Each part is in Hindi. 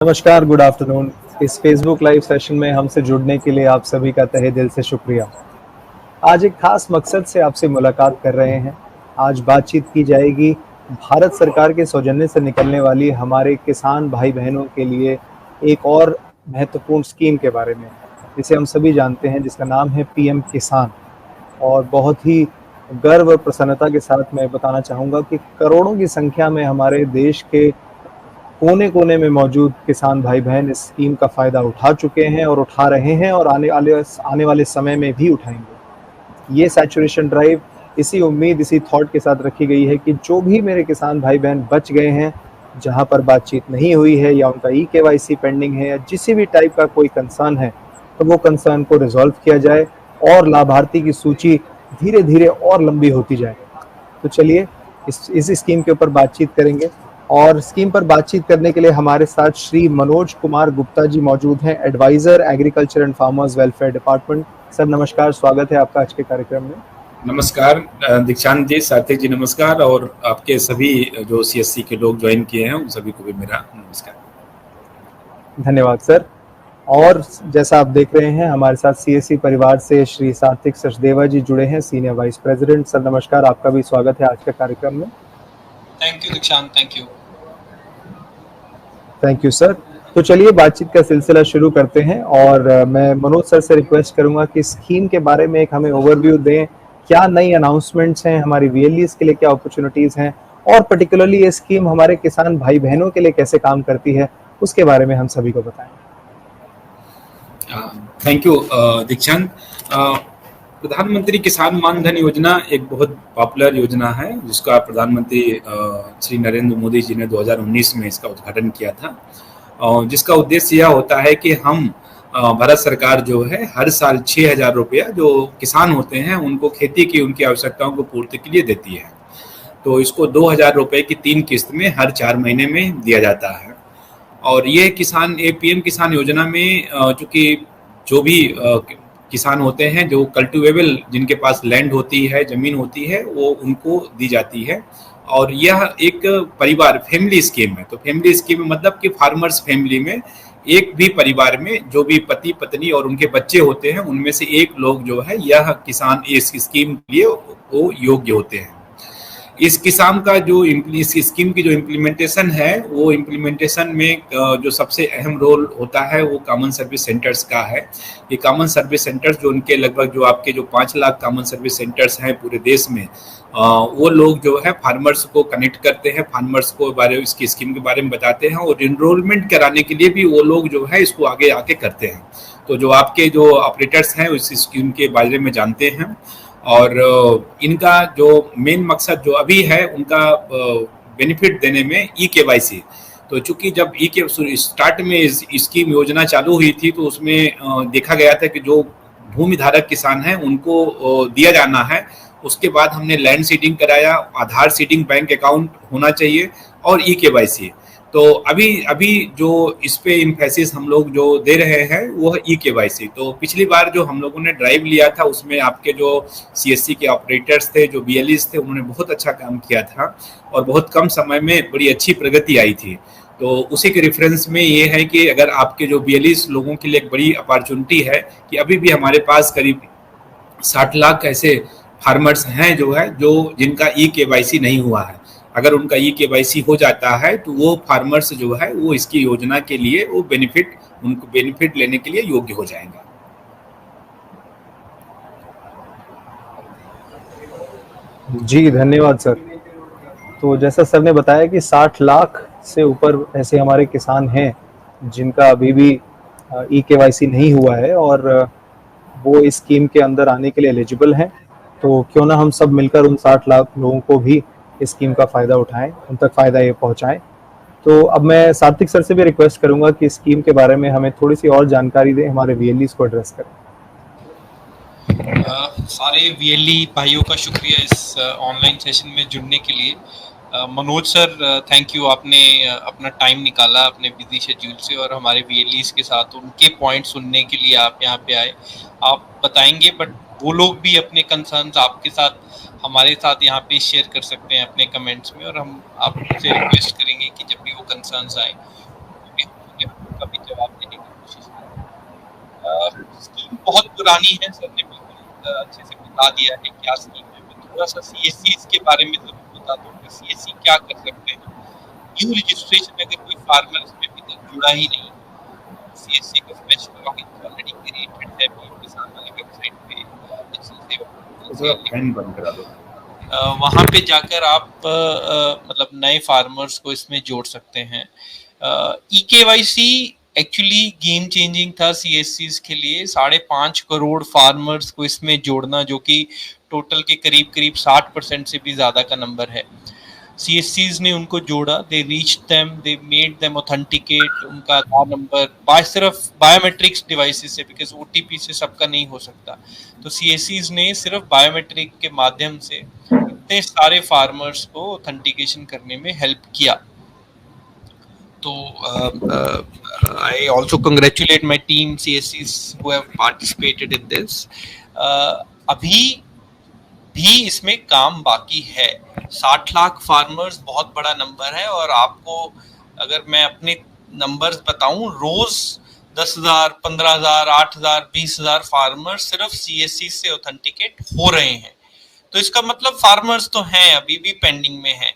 नमस्कार, गुड आफ्टरनून। इस फेसबुक लाइव सेशन में हमसे जुड़ने के लिए आप सभी का तहे दिल से शुक्रिया। आज एक खास मकसद से आपसे मुलाकात कर रहे हैं। आज बातचीत की जाएगी भारत सरकार के सौजन्य से निकलने वाली हमारे किसान भाई बहनों के लिए एक और महत्वपूर्ण स्कीम के बारे में, जिसे हम सभी जानते हैं, जिसका नाम है पीएम किसान। और बहुत ही गर्व और प्रसन्नता के साथ मैं बताना चाहूँगा कि करोड़ों की संख्या में हमारे देश के कोने-कोने में मौजूद किसान भाई-बहन इस स्कीम का फ़ायदा उठा चुके हैं और उठा रहे हैं और आने वाले समय में भी उठाएँगे। ये सैचुरेशन ड्राइव इसी उम्मीद, इसी थॉट के साथ रखी गई है कि जो भी मेरे किसान भाई-बहन बच गए हैं, जहाँ पर बातचीत नहीं हुई है या उनका ई-केवाईसी पेंडिंग है या जिसी भी टाइप का कोई कंसर्न है, तो वो कंसर्न को रिज़ॉल्व किया जाए और लाभार्थी की सूची धीरे-धीरे और लंबी होती जाए। तो चलिए इस स्कीम के ऊपर बातचीत करेंगे और स्कीम पर बातचीत करने के लिए हमारे साथ श्री मनोज कुमार गुप्ता जी मौजूद हैं, adviser agriculture and farmers welfare department. Sir नमस्कार, स्वागत है आपका आज के कार्यक्रम में। नमस्कार दीक्षांत जी, सार्थक जी नमस्कार, और आपके सभी जो सीएससी के लोग ज्वाइन किए हैं उन सभी को भी मेरा नमस्कार। धन्यवाद सर। और जैसा आप देख रहे हैं, हमारे साथ सीएससी परिवार से श्री सात्विक सचदेवा जी जुड़े हैं, सीनियर वाइस प्रेसिडेंट। सर नमस्कार, आपका भी स्वागत है आज के कार्यक्रम में। Thank you Dikshant, thank you sir. तो चलिए बातचीत का सिलसिला शुरू करते हैं और मैं मनोज सर से रिक्वेस्ट करूंगा कि स्कीम के बारे में एक हमें ओवरव्यू दें। क्या नई अनाउंसमेंट्स हैं, हमारी वीएलईज के लिए क्या अपॉर्चुनिटीज हैं, और पर्टिकुलरली ये स्कीम हमारे किसान भाई बहनों के लिए कैसे काम करती है, उसके बारे में हम सभी को बताएं। थैंक यू दीक्षांत। प्रधानमंत्री किसान मान धन योजना एक बहुत पॉपुलर योजना है, जिसका प्रधानमंत्री श्री नरेंद्र मोदी जी ने 2019 में इसका उद्घाटन किया था, और जिसका उद्देश्य यह होता है कि हम भारत सरकार जो है हर साल 6,000 रुपया जो किसान होते हैं उनको खेती की उनकी आवश्यकताओं को पूर्ति के लिए देती है। तो इसको 2,000 रुपये की 3 किस्त में हर 4 महीने में दिया जाता है। और ये पीएम किसान योजना में चूँकि जो भी किसान होते हैं, जो कल्टिवेबल जिनके पास लैंड होती है, ज़मीन होती है, वो उनको दी जाती है। और यह एक परिवार फैमिली स्कीम है। तो फैमिली स्कीम मतलब कि फार्मर्स फैमिली में एक भी परिवार में जो भी पति पत्नी और उनके बच्चे होते हैं, उनमें से एक लोग जो है यह किसान इस स्कीम के लिए वो योग्य होते हैं। इस किसान का इस स्कीम की जो इम्प्लीमेंटेशन है, वो इम्प्लीमेंटेशन में जो सबसे अहम रोल होता है वो कॉमन सर्विस सेंटर्स का है। ये कॉमन सर्विस सेंटर्स जो उनके लगभग जो आपके जो 5 लाख कॉमन सर्विस सेंटर्स हैं पूरे देश में, वो लोग जो है फार्मर्स को कनेक्ट करते हैं, फार्मर्स को इसकी स्कीम के बारे में बताते हैं, और इनरोलमेंट कराने के लिए भी वो लोग जो है इसको आगे आके करते हैं। तो जो आपके जो ऑपरेटर्स हैं इस स्कीम के बारे में जानते हैं, और इनका जो मेन मकसद जो अभी है उनका बेनिफिट देने में ई-केवाईसी। तो चूंकि जब स्टार्ट में इसकी योजना चालू हुई थी, तो उसमें देखा गया था कि जो भूमि धारक किसान हैं उनको दिया जाना है। उसके बाद हमने लैंड सीडिंग कराया, आधार सीडिंग, बैंक अकाउंट होना चाहिए, और ई-केवाईसी। तो अभी जो इस पे इम्फेसिस हम लोग जो दे रहे हैं वो है ई-केवाईसी। तो पिछली बार जो हम लोगों ने ड्राइव लिया था, उसमें आपके जो सीएससी के ऑपरेटर्स थे, जो बीएलईज थे, उन्होंने बहुत अच्छा काम किया था और बहुत कम समय में बड़ी अच्छी प्रगति आई थी। तो उसी के रेफरेंस में ये है कि अगर आपके जो बीएलईज लोगों के लिए एक बड़ी अपॉर्चुनिटी है कि अभी भी हमारे पास करीब 60 लाख ऐसे फार्मर्स हैं जो जिनका ई-केवाईसी नहीं हुआ है। अगर उनका ई-केवाईसी हो जाता है तो वो फार्मर्स जो है वो इसकी योजना के लिए वो उनको बेनिफिट लेने के लिए योग्य हो जाएंगे। जी धन्यवाद सर। तो जैसा सर ने बताया कि 60 लाख से ऊपर ऐसे हमारे किसान हैं जिनका अभी भी ई-केवाईसी नहीं हुआ है और वो इस स्कीम के अंदर आने के लिए एलिजिबल हैं। तो क्यों ना हम सब मिलकर उन 60 लाख लोगों को भी इस स्कीम का फ़ायदा उठाएं, उन तक फ़ायदा ये पहुंचाएं। तो अब मैं सात्विक सर से भी रिक्वेस्ट करूंगा कि स्कीम के बारे में हमें थोड़ी सी और जानकारी दें, हमारे वीएलईज को एड्रेस करें। सारे वीएलई भाइयों का शुक्रिया इस ऑनलाइन सेशन में जुड़ने के लिए। मनोज सर, थैंक यू, आपने अपना टाइम निकाला अपने बिजी शेड्यूल से और हमारे वीएलईज के साथ उनके पॉइंट सुनने के लिए आप यहाँ पे आए। आप बताएंगे, बट वो लोग भी अपने कंसर्न्स आपके साथ, हमारे साथ यहाँ पे शेयर कर सकते हैं अपने कमेंट्स में, और हम आपसे रिक्वेस्ट करेंगे कि जब भी वो कंसर्न्स आए पुरानी है, सर ने बिल्कुल अच्छे से बता दिया है क्या स्कीम है। मैं थोड़ा सा सीएससी के बारे में जरूर बता दूं कि सीएससी क्या कर सकते हैं। न्यू रजिस्ट्रेशन अगर कोई फार्मर इसमें अभी तक जुड़ा ही नहीं, सीएससी का स्पेशल लॉगिन ऑलरेडी क्रिएटेड है पीएम किसान वाली वेबसाइट पे, बंद करा दो। वहाँ पे जाकर आप मतलब नए फार्मर्स को इसमें जोड़ सकते हैं। EKYC एक्चुअली गेम चेंजिंग था सीएससीज के लिए। 5.5 करोड़ फार्मर्स को इसमें जोड़ना, जो कि टोटल के करीब करीब 60% से भी ज़्यादा का नंबर है। सीएससीज ने उनको जोड़ा, they reach them, they made them authenticate उनका आधार नंबर सिर्फ बायोमेट्रिक्स डिवाइसेस से, बिकॉज ओटीपी से सबका नहीं हो सकता। तो सीएससीज ने सिर्फ बायोमेट्रिक के माध्यम से इतने सारे फार्मर्स को ऑथेंटिकेशन करने में हेल्प किया। तो I also congratulate my team CSCs who have participated in this. अभी भी इसमें काम बाकी है। 60 लाख फार्मर्स बहुत बड़ा नंबर है, और आपको अगर मैं अपने नंबर्स बताऊं, रोज 10,000, 15,000, 8,000, 20,000 फार्मर्स सिर्फ सीएससी से ऑथेंटिकेट हो रहे हैं। तो इसका मतलब फार्मर्स तो हैं, अभी भी पेंडिंग में हैं।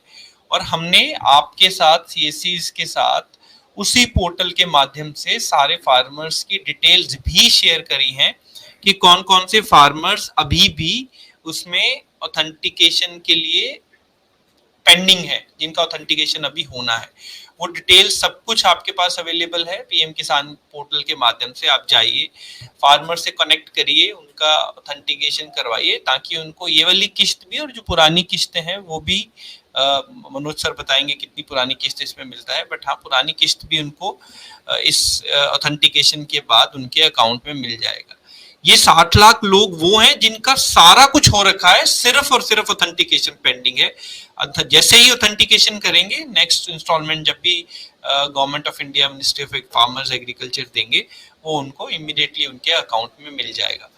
और हमने आपके साथ सीएससी के साथ उसी पोर्टल के माध्यम से सारे फार्मर्स की डिटेल्स भी शेयर करी हैं कि कौन कौन से फार्मर्स अभी भी उसमें ऑथेंटिकेशन के लिए पेंडिंग है, जिनका ऑथेंटिकेशन अभी होना है। वो डिटेल सब कुछ आपके पास अवेलेबल है पीएम किसान पोर्टल के माध्यम से। आप जाइए, फार्मर से कनेक्ट करिए, उनका ऑथेंटिकेशन करवाइए, ताकि उनको ये वाली किस्त भी और जो पुरानी किस्तें हैं वो भी मनोज सर बताएंगे कितनी पुरानी किस्त इसमें मिलता है, बट हाँ, पुरानी किस्त भी उनको इस ऑथेंटिकेशन के बाद उनके अकाउंट में मिल जाएगा। ये 60 लाख लोग वो हैं जिनका सारा कुछ हो रखा है, सिर्फ और सिर्फ ऑथेंटिकेशन पेंडिंग है। जैसे ही ऑथेंटिकेशन करेंगे, नेक्स्ट इंस्टॉलमेंट जब भी government of India ministry of farmers agriculture देंगे, वो उनको इमीडिएटली उनके अकाउंट में मिल जाएगा।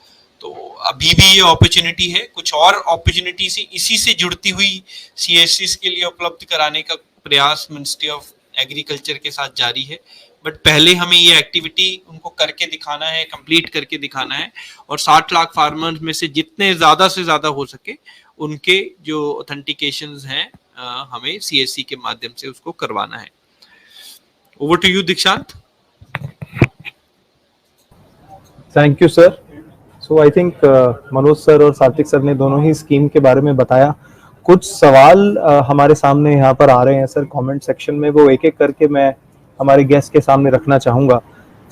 तो अभी भी ये अपॉर्चुनिटी है। कुछ और अपॉर्चुनिटी से इसी से जुड़ती हुई सीएससी के लिए उपलब्ध कराने का प्रयास मिनिस्ट्री ऑफ एग्रीकल्चर के साथ जारी है, बट पहले हमें ये एक्टिविटी उनको करके दिखाना है, कंप्लीट करके दिखाना है, और 60 लाख फार्मर्स में से जितने ज्यादा से ज्यादा हो सके उनके जो ऑथेंटिकेशंस हैं हमें सीएससी के माध्यम से उसको करवाना है। Over to you Dikshant. Thank you sir. So I think Manoj sir और सात्विक सर ने दोनों ही स्कीम के बारे में बताया। कुछ सवाल हमारे सामने यहाँ पर आ रहे हैं सर कमेंट सेक्शन में, वो एक एक करके मैं हमारे गेस्ट के सामने रखना चाहूंगा।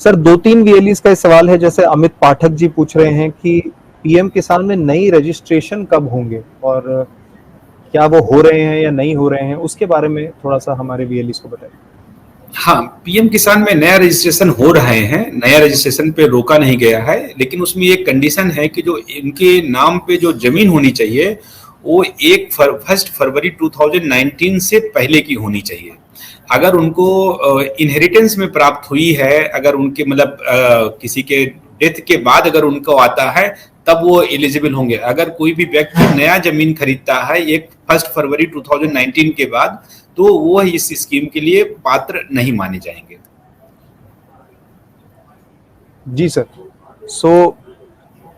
सर 2-3 वीएलईस का सवाल है, जैसे अमित पाठक जी पूछ रहे हैं कि पीएम किसान में नई रजिस्ट्रेशन कब होंगे और क्या वो हो रहे हैं या नहीं हो रहे हैं, उसके बारे में थोड़ा सा हमारे वीएलईस को बताइए। हाँ, पीएम किसान में नया रजिस्ट्रेशन हो रहे हैं। नया रजिस्ट्रेशन पे रोका नहीं गया है, लेकिन उसमें एक कंडीशन है कि जो इनके नाम पे जो जमीन होनी चाहिए वो 1 फरवरी 2019 से पहले की होनी चाहिए। अगर उनको इनहेरिटेंस में प्राप्त हुई है, अगर उनके मतलब किसी के डेथ के बाद अगर उनको आता है, तब वो एलिजिबल होंगे। अगर कोई भी व्यक्ति नया जमीन खरीदता है 1 फरवरी 2019 के बाद, तो वो इस स्कीम के लिए पात्र नहीं माने जाएंगे। जी सर। सो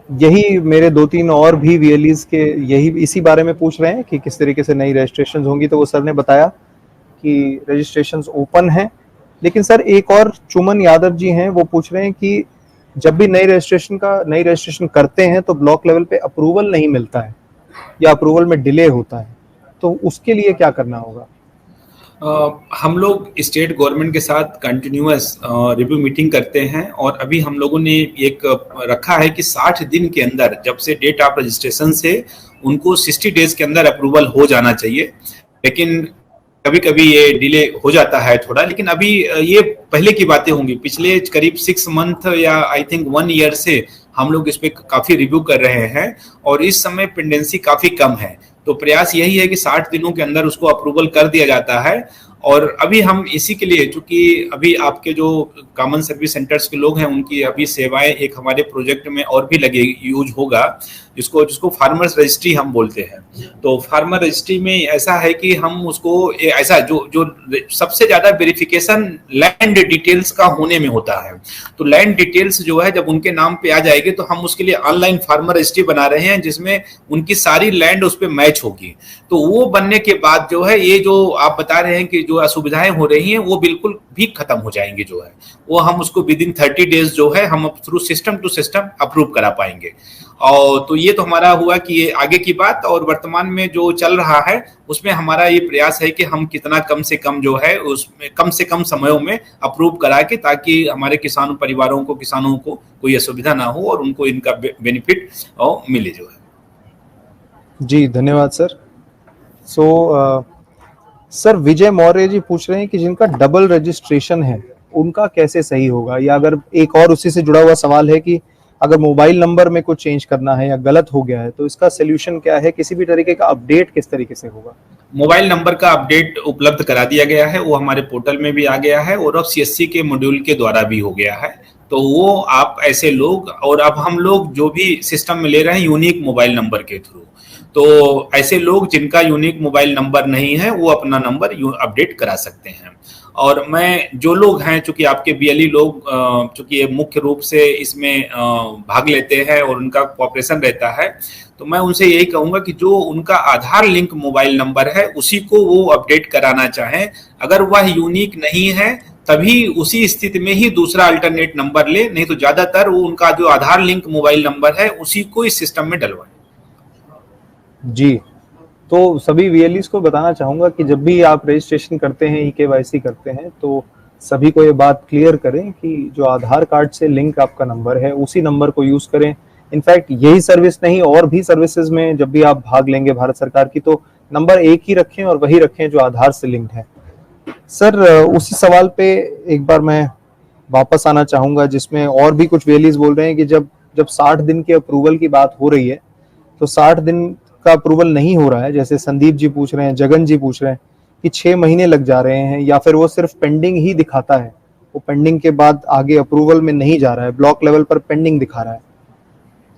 यही मेरे 2-3 और भी वीएलईस के यही इसी बारे में पूछ रहे हैं कि किस तरीके से नई रजिस्ट्रेशन होंगी। तो वो सर ने बताया कि रजिस्ट्रेशंस ओपन हैं, लेकिन सर एक और चुमन यादव जी हैं, वो पूछ रहे हैं कि जब भी नई रजिस्ट्रेशन करते हैं तो ब्लॉक लेवल पे अप्रूवल नहीं मिलता है या अप्रूवल में डिले होता है, तो उसके लिए क्या करना होगा? हम लोग स्टेट गवर्नमेंट के साथ कंटिन्यूअस रिव्यू मीटिंग करते हैं, और अभी हम लोगों ने एक रखा है कि 60 दिन के अंदर, जब से डेट ऑफ रजिस्ट्रेशन से उनको 60 डेज के अंदर अप्रूवल हो जाना चाहिए। लेकिन कभी कभी ये डिले हो जाता है थोड़ा, लेकिन अभी ये पहले की बातें होंगी। पिछले करीब 6 मंथ या आई थिंक 1 ईयर से हम लोग इस पे काफी रिव्यू कर रहे हैं, और इस समय पेंडेंसी काफी कम है। तो प्रयास यही है कि 60 दिनों के अंदर उसको अप्रूवल कर दिया जाता है, और अभी हम इसी के लिए, चूंकि अभी आपके जो कॉमन सर्विस सेंटर्स के लोग हैं उनकी अभी सेवाएं एक हमारे प्रोजेक्ट में और भी लगे यूज होगा, जिसको फार्मर्स रजिस्ट्री हम बोलते हैं। तो फार्मर रजिस्ट्री में ऐसा है कि हम उसको ऐसा जो सबसे ज्यादा वेरिफिकेशन लैंड डिटेल्स का होने में होता है। तो लैंड डिटेल्स जो है जब उनके नाम पे आ जाएगी तो हम उसके लिए ऑनलाइन फार्मर रजिस्ट्री बना रहे हैं, जिसमें उनकी सारी लैंड उस पर मैच होगी। तो वो बनने के बाद जो है ये जो आप बता रहे हैं कि जो असुविधाएं हो रही हैं वो बिल्कुल भी खत्म हो जाएंगी। जो है वो हम उसको विद इन 30 डेज जो है हम through system to system approve करा पाएंगे। और तो ये तो हमारा हुआ कि ये आगे की बात। और वर्तमान में जो चल रहा है उसमें हमारा ये प्रयास है कि हम कितना कम से कम जो है उसमें कम से कम समयों में अप्रूव करा के, ताकि हमारे किसानों परिवारों को, किसानों को कोई असुविधा ना हो और उनको इनका बेनिफिट मिले जो है। जी धन्यवाद सर। सर विजय मौर्य जी पूछ रहे हैं कि जिनका डबल रजिस्ट्रेशन है उनका कैसे सही होगा, या अगर एक और उसी से जुड़ा हुआ सवाल है कि अगर मोबाइल नंबर में कुछ चेंज करना है या गलत हो गया है तो इसका सोल्यूशन क्या है, किसी भी तरीके का अपडेट किस तरीके से होगा? मोबाइल नंबर का अपडेट उपलब्ध करा दिया गया है, वो हमारे पोर्टल में भी आ गया है और अब सीएससी के मॉड्यूल के द्वारा भी हो गया है। तो वो आप ऐसे लोग, और अब हम लोग जो भी सिस्टम में ले रहे हैं यूनिक मोबाइल नंबर के थ्रू, तो ऐसे लोग जिनका यूनिक मोबाइल नंबर नहीं है वो अपना नंबर अपडेट करा सकते हैं। और मैं जो लोग हैं, चूंकि आपके बीएलई लोग चूंकि ये मुख्य रूप से इसमें भाग लेते हैं और उनका कोऑपरेशन रहता है, तो मैं उनसे यही कहूंगा कि जो उनका आधार लिंक मोबाइल नंबर है उसी को वो अपडेट कराना चाहें। अगर वह यूनिक नहीं है तभी उसी स्थिति में ही दूसरा अल्टरनेट नंबर ले, नहीं तो ज्यादातर वो उनका जो आधार लिंक मोबाइल नंबर है उसी को इस सिस्टम में डलवाएं। जी, तो सभी वीएलईस को बताना चाहूंगा कि जब भी आप रजिस्ट्रेशन करते हैं, ईकेवाईसी करते हैं, तो सभी को ये बात क्लियर करें कि जो आधार कार्ड से लिंक आपका नंबर है उसी नंबर को यूज करें। इनफैक्ट यही सर्विस नहीं, और भी सर्विसेज में जब भी आप भाग लेंगे भारत सरकार की, तो नंबर एक ही रखें और वही रखें जो आधार से लिंक्ड है। सर उसी सवाल पे एक बार मैं वापस आना चाहूंगा, जिसमें और भी कुछ वीएलईस बोल रहे हैं कि जब 60 दिन के अप्रूवल की बात हो रही है तो 60 दिन का अप्रूवल नहीं हो रहा है। जैसे संदीप जी पूछ रहे हैं, जगन जी पूछ रहे हैं कि 6 महीने लग जा रहे हैं, या फिर वो सिर्फ पेंडिंग ही दिखाता है, वो पेंडिंग के बाद आगे अप्रूवल में नहीं जा रहा है, ब्लॉक लेवल पर पेंडिंग दिखा रहा है।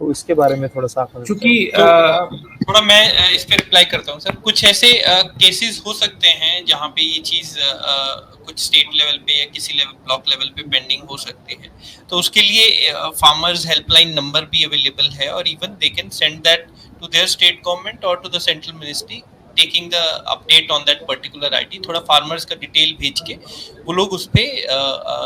तो इसके बारे में थोड़ा सा क्योंकि थोड़ा मैं इस पे रिप्लाई करता हूँ सर। कुछ ऐसे केसेस हो सकते हैं जहाँ पे ये चीज कुछ स्टेट लेवल पे या किसी लेवल ब्लॉक लेवल पे पेंडिंग हो सकते हैं, तो उसके लिए फार्मर्स हेल्पलाइन नंबर भी अवेलेबल है, और even they can send that to their state government or to the central ministry taking the update on that particular ID। थोड़ा फार्मर्स का डिटेल भेज के वो लोग उस पे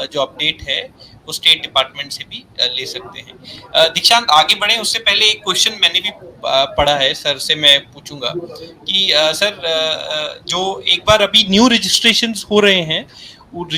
जो अपडेट है वो स्टेट डिपार्टमेंट से भी ले सकते हैं। दीक्षांत आगे बढ़े उससे पहले एक क्वेश्चन मैंने भी पढ़ा है सर से, मैं पूछूंगा कि सर जो एक बार अभी न्यू रजिस्ट्रेशंस हो रहे हैं,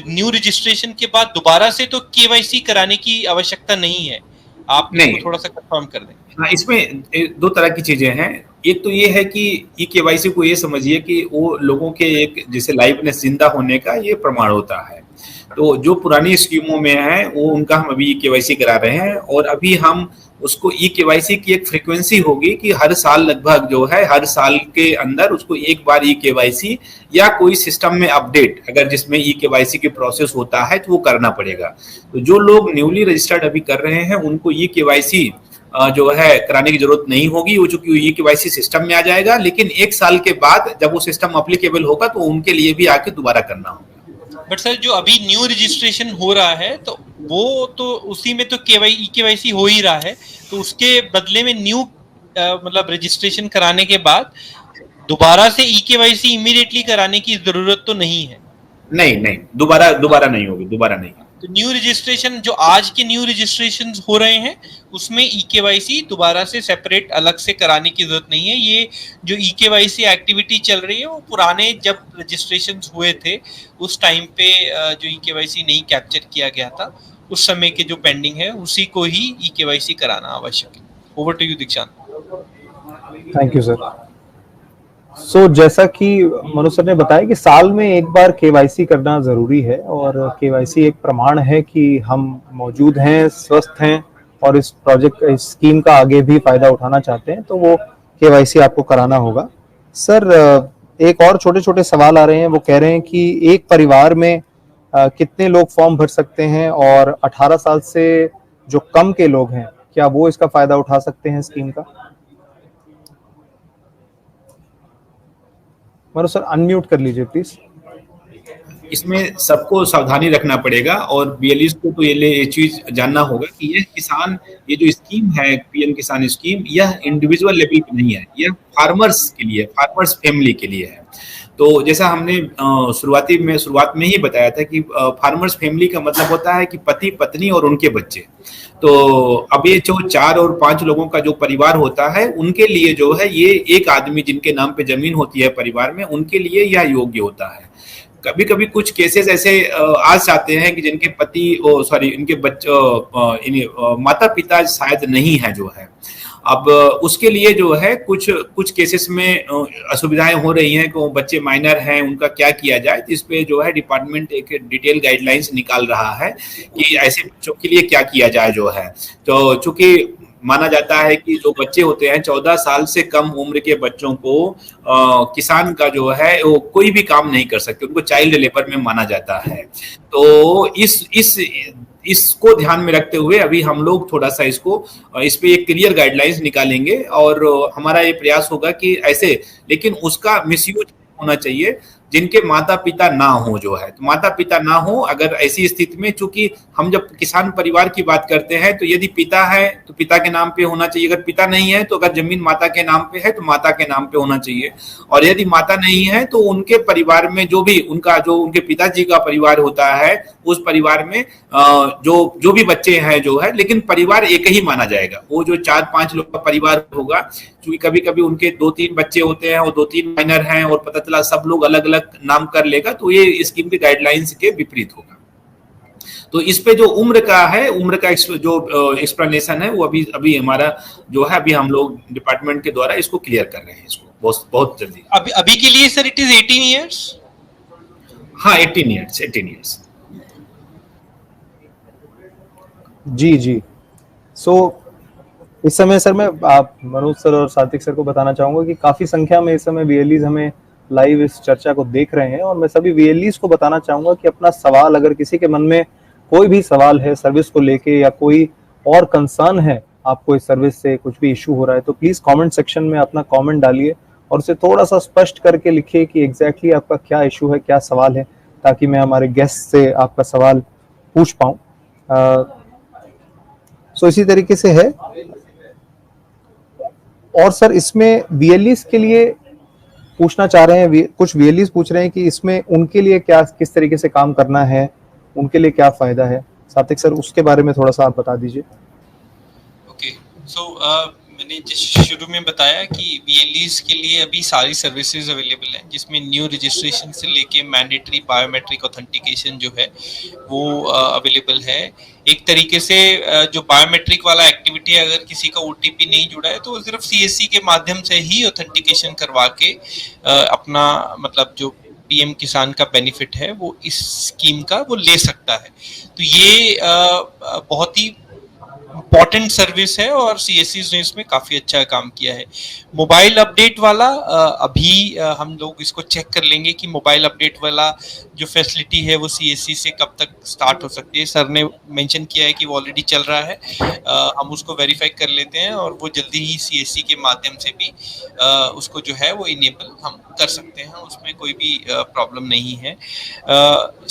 न्यू रजिस्ट्रेशन के बाद दोबारा से तो केवाईसी कराने की आवश्यकता नहीं है, आप थोड़ा सा कंफर्म कर दें। हाँ, इसमें दो तरह की चीजें हैं। एक तो ये है कि ईकेवाईसी को ये समझिए कि वो लोगों के एक जैसे लाइवनेस, जिंदा होने का ये प्रमाण होता है। तो जो पुरानी स्कीमों में है वो उनका हम अभी ईकेवाईसी करा रहे हैं, और अभी हम उसको ईकेवाईसी की एक फ्रीक्वेंसी होगी कि हर साल लगभग जो है, हर साल के अंदर उसको एक बार ईकेवाईसी या कोई सिस्टम में अपडेट अगर जिसमें ईकेवाईसी की प्रोसेस होता है तो वो करना पड़ेगा। तो जो लोग न्यूली रजिस्टर्ड अभी कर रहे हैं उनको ईकेवाईसी जो है कराने की जरूरत नहीं होगी, वो चूंकि ईकेवाईसी सिस्टम में आ जाएगा। लेकिन एक साल के बाद जब वो सिस्टम एप्लीकेबल होगा तो उनके लिए भी आके दोबारा करना होगा। बट सर जो अभी न्यू रजिस्ट्रेशन हो रहा है तो वो तो उसी में तो केवाईसी हो ही रहा है, तो उसके बदले में न्यू मतलब रजिस्ट्रेशन कराने के बाद दोबारा से ईकेवाईसी इमीडिएटली कराने की जरूरत तो नहीं है? नहीं, दोबारा नहीं होगी, दोबारा नहीं। तो न्यू रजिस्ट्रेशन जो आज के न्यू रजिस्ट्रेशन हो रहे हैं उसमें ईकेवाईसी दोबारा से सेपरेट अलग से कराने की जरूरत नहीं है। ये जो ईकेवाईसी एक्टिविटी चल रही है वो पुराने जब रजिस्ट्रेशन हुए थे उस टाइम पे जो ईकेवाईसी नहीं कैप्चर किया गया था उस समय के जो पेंडिंग है उसी को ही ईकेवाईसी कराना आवश्यक है। Over to you Dikshant. Thank you sir. So जैसा कि मनु सर ने बताया कि साल में एक बार केवाईसी करना जरूरी है, और केवाईसी एक प्रमाण है कि हम मौजूद हैं, स्वस्थ हैं और इस प्रोजेक्ट, इस स्कीम का आगे भी फायदा उठाना चाहते हैं, तो वो केवाईसी आपको कराना होगा। सर एक और छोटे छोटे सवाल आ रहे हैं, वो कह रहे हैं कि एक परिवार में कितने लोग फॉर्म भर सकते हैं और 18 साल से जो कम के लोग हैं, क्या वो इसका फायदा उठा सकते हैं स्कीम का? मनोज सर अनम्यूट कर लीजिए प्लीज। इसमें सबको सावधानी रखना पड़ेगा और बीएलईस को तो ये चीज जानना होगा कि ये किसान, ये जो स्कीम है पीएम किसान स्कीम, यह इंडिविजुअल लेवल पे नहीं है, यह फार्मर्स के लिए, फार्मर्स फैमिली के लिए है। तो जैसा हमने शुरुआत में ही बताया था कि फार्मर्स फैमिली का मतलब होता है कि पति पत्नी और उनके बच्चे। तो अब ये जो 4 और 5 लोगों का जो परिवार होता है, उनके लिए जो है ये एक आदमी जिनके नाम पे जमीन होती है परिवार में, उनके लिए यह योग्य होता है। कभी कभी कुछ केसेस ऐसे आ जाते हैं कि जिनके पति इनके बच्चे माता पिता शायद नहीं है जो है। अब उसके लिए जो है कुछ कुछ केसेस में असुविधाएं हो रही हैं कि वो बच्चे माइनर हैं, उनका क्या किया जाए। तो इस पे जो है डिपार्टमेंट एक डिटेल गाइडलाइंस निकाल रहा है कि ऐसे बच्चों के लिए क्या किया जाए जो है। तो चूंकि माना जाता है कि जो बच्चे होते हैं 14 साल से कम उम्र के बच्चों को किसान का जो है वो कोई भी काम नहीं कर सकते, उनको चाइल्ड लेबर में माना जाता है। तो इसको ध्यान में रखते हुए अभी हम लोग थोड़ा सा इस पे एक क्लियर गाइडलाइंस निकालेंगे और हमारा ये प्रयास होगा कि ऐसे, लेकिन उसका मिसयूज होना चाहिए जिनके माता पिता ना हो जो है। तो माता पिता ना हो अगर ऐसी स्थिति में, चूंकि हम जब किसान परिवार की बात करते हैं तो यदि पिता है तो पिता के नाम पे होना चाहिए, अगर पिता नहीं है तो अगर जमीन माता के नाम पे है तो माता के नाम पे होना चाहिए। और यदि माता नहीं है तो उनके परिवार में जो उनके पिताजी का परिवार होता है, उस परिवार में जो भी बच्चे हैं जो है, लेकिन परिवार एक ही माना जाएगा। वो जो 4-5 लोग का परिवार होगा, क्योंकि कभी कभी उनके 2-3 बच्चे होते हैं और 2-3 माइनर हैं और पता चला सब लोग अलग अलग नाम कर लेगा, तो ये स्कीम के गाइडलाइंस के विपरीत होगा। तो इस पे जो उम्र का जो एक्सप्लेनेशन है वो अभी हमारा जो है, अभी हम लोग डिपार्टमेंट के द्वारा इसको क्लियर कर रहे हैं, इसको बहुत बहुत जल्दी। अभी के लिए सर इट इज 18 ईयर्स। हाँ 18 ईयर्स। जी इस समय सर मैं आप मनोज सर और सात्विक सर को बताना चाहूंगा कि काफी संख्या में इस समय वीएलईज हमें लाइव इस चर्चा को देख रहे हैं, और मैं सभी वीएलईज को बताना चाहूंगा कि अपना सवाल, अगर किसी के मन में कोई भी सवाल है सर्विस को लेके या कोई और कंसर्न है, आपको इस सर्विस से कुछ भी इशू हो रहा है, तो प्लीज कमेंट सेक्शन में अपना कमेंट डालिए और उसे थोड़ा सा स्पष्ट करके लिखिए कि एग्जैक्टली आपका क्या इशू है, क्या सवाल है, ताकि मैं हमारे गेस्ट से आपका सवाल पूछ पाऊं। सो इसी तरीके से है। और सर इसमें वीएलईज के लिए पूछना चाह रहे हैं, कुछ वीएलईज पूछ रहे हैं कि इसमें उनके लिए क्या, किस तरीके से काम करना है, उनके लिए क्या फायदा है। सात्विक सर उसके बारे में थोड़ा सा आप बता दीजिए। ओके, सो मैंने जिस शुरू में बताया कि वीएलईज के लिए अभी सारी सर्विसेज अवेलेबल हैं, जिसमें न्यू रजिस्ट्रेशन से लेके मैंडेटरी बायोमेट्रिक ऑथेंटिकेशन जो है वो अवेलेबल है। एक तरीके से जो बायोमेट्रिक वाला एक्टिविटी है, अगर किसी का ओटीपी नहीं जुड़ा है तो वो सिर्फ सीएससी के माध्यम से ही ऑथेंटिकेशन करवा के अपना मतलब जो पीएम किसान का बेनिफिट है वो इस स्कीम का वो ले सकता है। तो ये बहुत ही इम्पोर्टेंट सर्विस है और सीएससीज ने इसमें काफी अच्छा काम किया है। मोबाइल अपडेट वाला अभी हम लोग इसको चेक कर लेंगे कि मोबाइल अपडेट वाला जो फैसिलिटी है वो सीएससी से कब तक स्टार्ट हो सकती है। सर ने मेंशन किया है कि वो ऑलरेडी चल रहा है, हम उसको वेरीफाई कर लेते हैं और वो जल्दी ही सीएससी के माध्यम से भी उसको जो है वो इनेबल हम कर सकते हैं, उसमें कोई भी प्रॉब्लम नहीं है।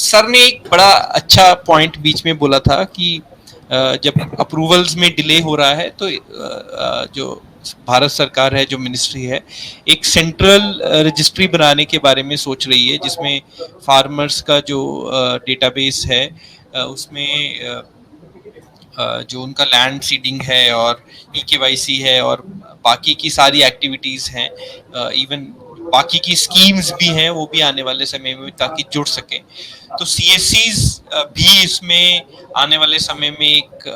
सर ने एक बड़ा अच्छा पॉइंट बीच में बोला था कि जब अप्रूवल्स में डिले हो रहा है तो जो भारत सरकार है, जो मिनिस्ट्री है, एक सेंट्रल रजिस्ट्री बनाने के बारे में सोच रही है, जिसमें फार्मर्स का जो डेटाबेस है उसमें जो उनका लैंड सीडिंग है और ईकेवाईसी है और बाकी की सारी एक्टिविटीज़ हैं, इवन बाकी की स्कीम्स भी हैं, वो भी आने वाले समय में ताकि जुड़ सके। तो सीएससीज भी इसमें आने वाले समय में एक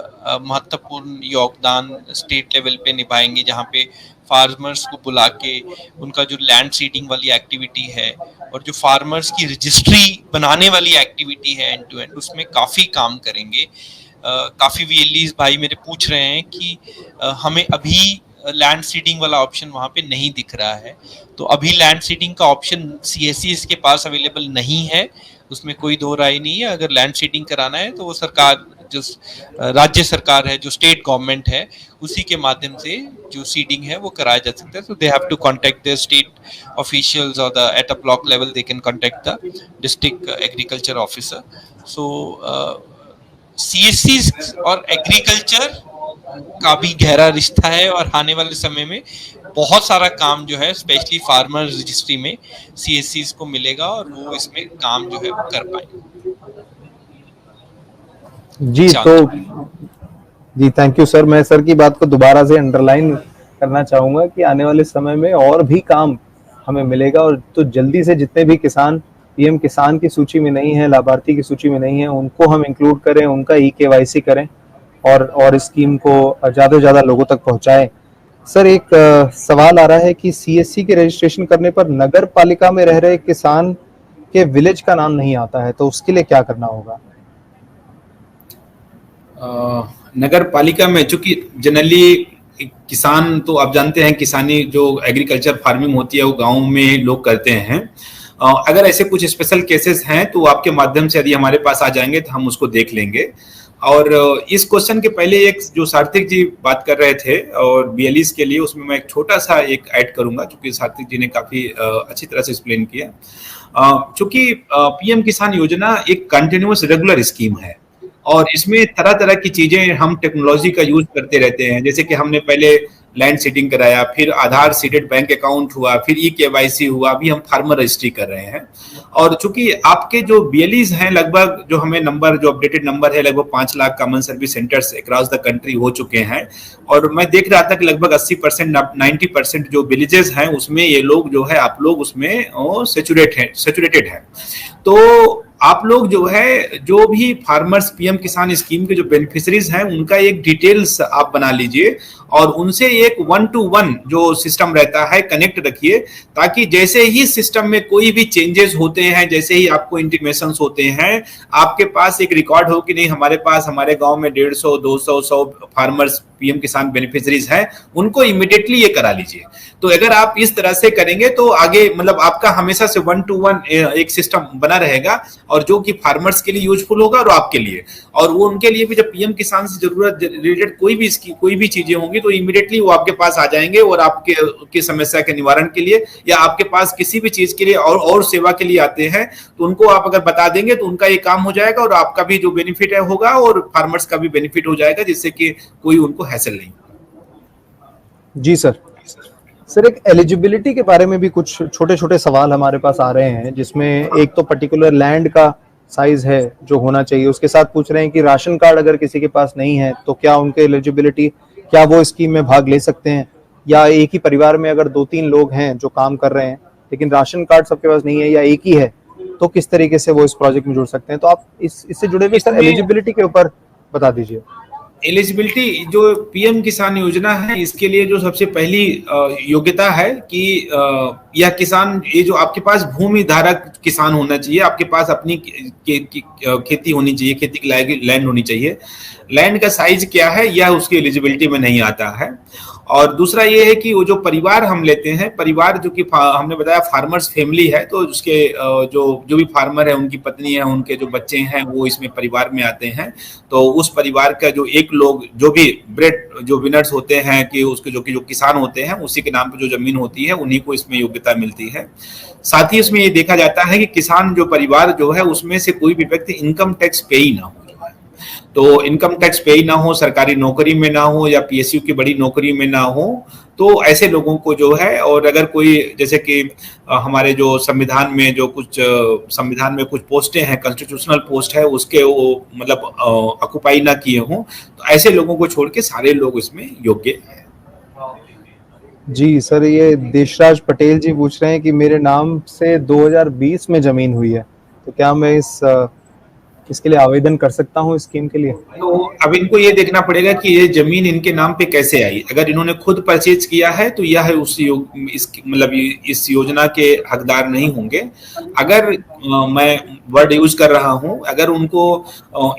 महत्वपूर्ण योगदान स्टेट लेवल पे निभाएंगे, जहाँ पे फार्मर्स को बुला के उनका जो लैंड सीडिंग वाली एक्टिविटी है और जो फार्मर्स की रजिस्ट्री बनाने वाली एक्टिविटी है एंड टू एंड, उसमें काफ़ी काम करेंगे। काफ़ी वीएलईज भाई मेरे पूछ रहे हैं कि हमें अभी लैंड सीडिंग वाला ऑप्शन वहां पे नहीं दिख रहा है। तो अभी लैंड सीडिंग का ऑप्शन सीएससीज के पास अवेलेबल नहीं है, उसमें कोई दो राय नहीं है। अगर लैंड सीडिंग कराना है तो वो सरकार, जो राज्य सरकार है, जो स्टेट गवर्नमेंट है, उसी के माध्यम से जो सीडिंग है वो कराया जा सकता है। तो they have to contact the state officials और the at a block level they can contact the district agriculture officer. So CSC और एग्रीकल्चर का भी गहरा रिश्ता है और आने वाले समय में बहुत सारा काम जो है स्पेशली फार्मर रजिस्ट्री में सीएससी को मिलेगा और वो इसमें काम जो है वो कर पाएंगे। जी तो जी थैंक यू सर। मैं सर की बात को दोबारा से अंडरलाइन करना चाहूंगा कि आने वाले समय में और भी काम हमें मिलेगा, और तो जल्दी से जितने भी किसान पीएम किसान की सूची में नहीं है, लाभार्थी की सूची में नहीं है, उनको हम इंक्लूड करें, उनका ई-केवाईसी करें और इस स्कीम को ज़्यादा से ज़्यादा लोगों तक पहुंचाएं। सर एक सवाल आ रहा है कि सीएससी के रजिस्ट्रेशन करने पर नगर पालिका में रह रहे किसान के विलेज का नाम नहीं आता है, तो उसके लिए क्या करना होगा? नगर पालिका में चूंकि जनरली किसान, तो आप जानते हैं किसानी जो एग्रीकल्चर फार्मिंग होती है वो गाँव में लोग करते हैं। अगर ऐसे कुछ स्पेशल केसेस हैं तो आपके माध्यम से यदि हमारे पास आ जाएंगे तो हम उसको देख लेंगे। और इस क्वेश्चन के पहले एक जो सार्थक जी बात कर रहे थे और बीएलईस के लिए, उसमें मैं एक छोटा सा एक ऐड करूंगा, क्योंकि सार्थक जी ने काफी अच्छी तरह से एक्सप्लेन किया। चूंकि पीएम किसान योजना एक कंटिन्यूअस रेगुलर स्कीम है और इसमें तरह तरह की चीजें हम टेक्नोलॉजी का यूज करते रहते हैं। जैसे कि हमने पहले लैंड सीडिंग कराया, फिर आधार सीडेड बैंक अकाउंट हुआ, फिर ई-केवाईसी हुआ, अभी हम फार्मर रजिस्ट्री कर रहे हैं। और चूंकि आपके जो बीएलईज हैं, लगभग जो हमें नंबर, जो अपडेटेड नंबर है, लगभग 5 lakh common service centres across the country हो चुके हैं। और मैं देख रहा था कि लगभग 80% 90% जो विलेजेस हैं उसमें ये लोग जो है, आप लोग उसमें सेचुरेटेड है। तो आप लोग जो है, जो भी फार्मर्स पीएम किसान स्कीम के जो बेनिफिशरीज हैं, उनका एक डिटेल्स आप बना लीजिए और उनसे एक 1-to-1 जो सिस्टम रहता है कनेक्ट रखिए, ताकि जैसे ही सिस्टम में कोई भी चेंजेस होते हैं, जैसे ही आपको इंटीमेशंस होते हैं, आपके पास एक रिकॉर्ड हो कि नहीं हमारे पास हमारे गांव में 150, 200, 100 फार्मर्स पीएम किसान बेनिफिशरीज हैं, उनको इमीडिएटली ये करा लीजिए। तो अगर आप इस तरह से करेंगे तो आगे मतलब आपका हमेशा से 1-to-1 एक सिस्टम बना रहेगा, और जो कि फार्मर्स के लिए यूजफुल होगा और आपके लिए, और वो उनके लिए भी जब पीएम किसान से जरूरत रिलेटेड कोई भी चीजें होंगी तो इमीडिएटली वो आपके पास आ जाएंगे और आपके समस्या के निवारण के लिए या आपके पास किसी भी चीज के लिए और सेवा के लिए आते हैं, तो उनको आप अगर बता देंगे तो उनका ये काम हो जाएगा और आपका भी जो बेनिफिट है होगा और फार्मर्स का भी बेनिफिट हो जाएगा, जिससे कि कोई उनको हैसल नहीं। जी सर एक एलिजिबिलिटी के बारे में भी कुछ छोटे छोटे सवाल हमारे पास आ रहे हैं, जिसमें एक तो पर्टिकुलर लैंड का साइज है जो होना चाहिए, उसके साथ पूछ रहे हैं कि राशन कार्ड अगर किसी के पास नहीं है तो क्या उनके एलिजिबिलिटी, क्या वो स्कीम में भाग ले सकते हैं, या एक ही परिवार में अगर 2-3 लोग हैं जो काम कर रहे हैं लेकिन राशन कार्ड सबके पास नहीं है या एक ही है, तो किस तरीके से वो इस प्रोजेक्ट में जुड़ सकते हैं? तो आप इससे जुड़े हुए सर एलिजिबिलिटी के ऊपर बता दीजिए। एलिजिबिलिटी जो पीएम किसान योजना है, इसके लिए जो सबसे पहली योग्यता है कि यह किसान, ये जो आपके पास भूमि धारक किसान होना चाहिए, आपके पास अपनी खेती होनी चाहिए, खेती की लायक लैंड होनी चाहिए। लैंड का साइज क्या है यह उसकी एलिजिबिलिटी में नहीं आता है। और दूसरा ये है कि वो जो परिवार हम लेते हैं, परिवार जो कि हमने बताया फार्मर्स फैमिली है, तो उसके जो भी फार्मर है, उनकी पत्नी है, उनके जो बच्चे हैं, वो इसमें परिवार में आते हैं। तो उस परिवार का जो एक लोग, जो भी ब्रेड जो विनर्स होते हैं, कि उसके जो किसान होते हैं, उसी के नाम पर जो जमीन होती है, उन्हीं को इसमें योग्यता मिलती है। साथ ही इसमें ये देखा जाता है कि किसान जो परिवार जो है, उसमें से कोई भी व्यक्ति इनकम टैक्स पे ही ना हो। तो इनकम टैक्स पे ही ना हो, सरकारी नौकरी में ना हो या पीएसयू की बड़ी नौकरी में ना हो, तो ऐसे लोगों को जो है, और अगर कोई जैसे कि हमारे जो संविधान में कुछ पोस्टें हैं, कॉन्स्टिट्यूशनल पोस्ट है, उसके वो मतलब ऑक्युपाई ना किए हों, तो ऐसे लोगों को छोड़ के सारे लोग इसमें योग्य हैं। जी सर, ये देशराज पटेल जी पूछ रहे हैं कि मेरे नाम से 2020 में जमीन हुई है, तो क्या मैं इस इसके लिए आवेदन कर सकता हूँ इस स्कीम के लिए? तो अब इनको ये देखना पड़ेगा कि ये जमीन इनके नाम पे कैसे आई। अगर इन्होंने खुद परचेज किया है तो यह मतलब इस योजना के हकदार नहीं होंगे। अगर मैं वर्ड यूज कर रहा हूं, अगर उनको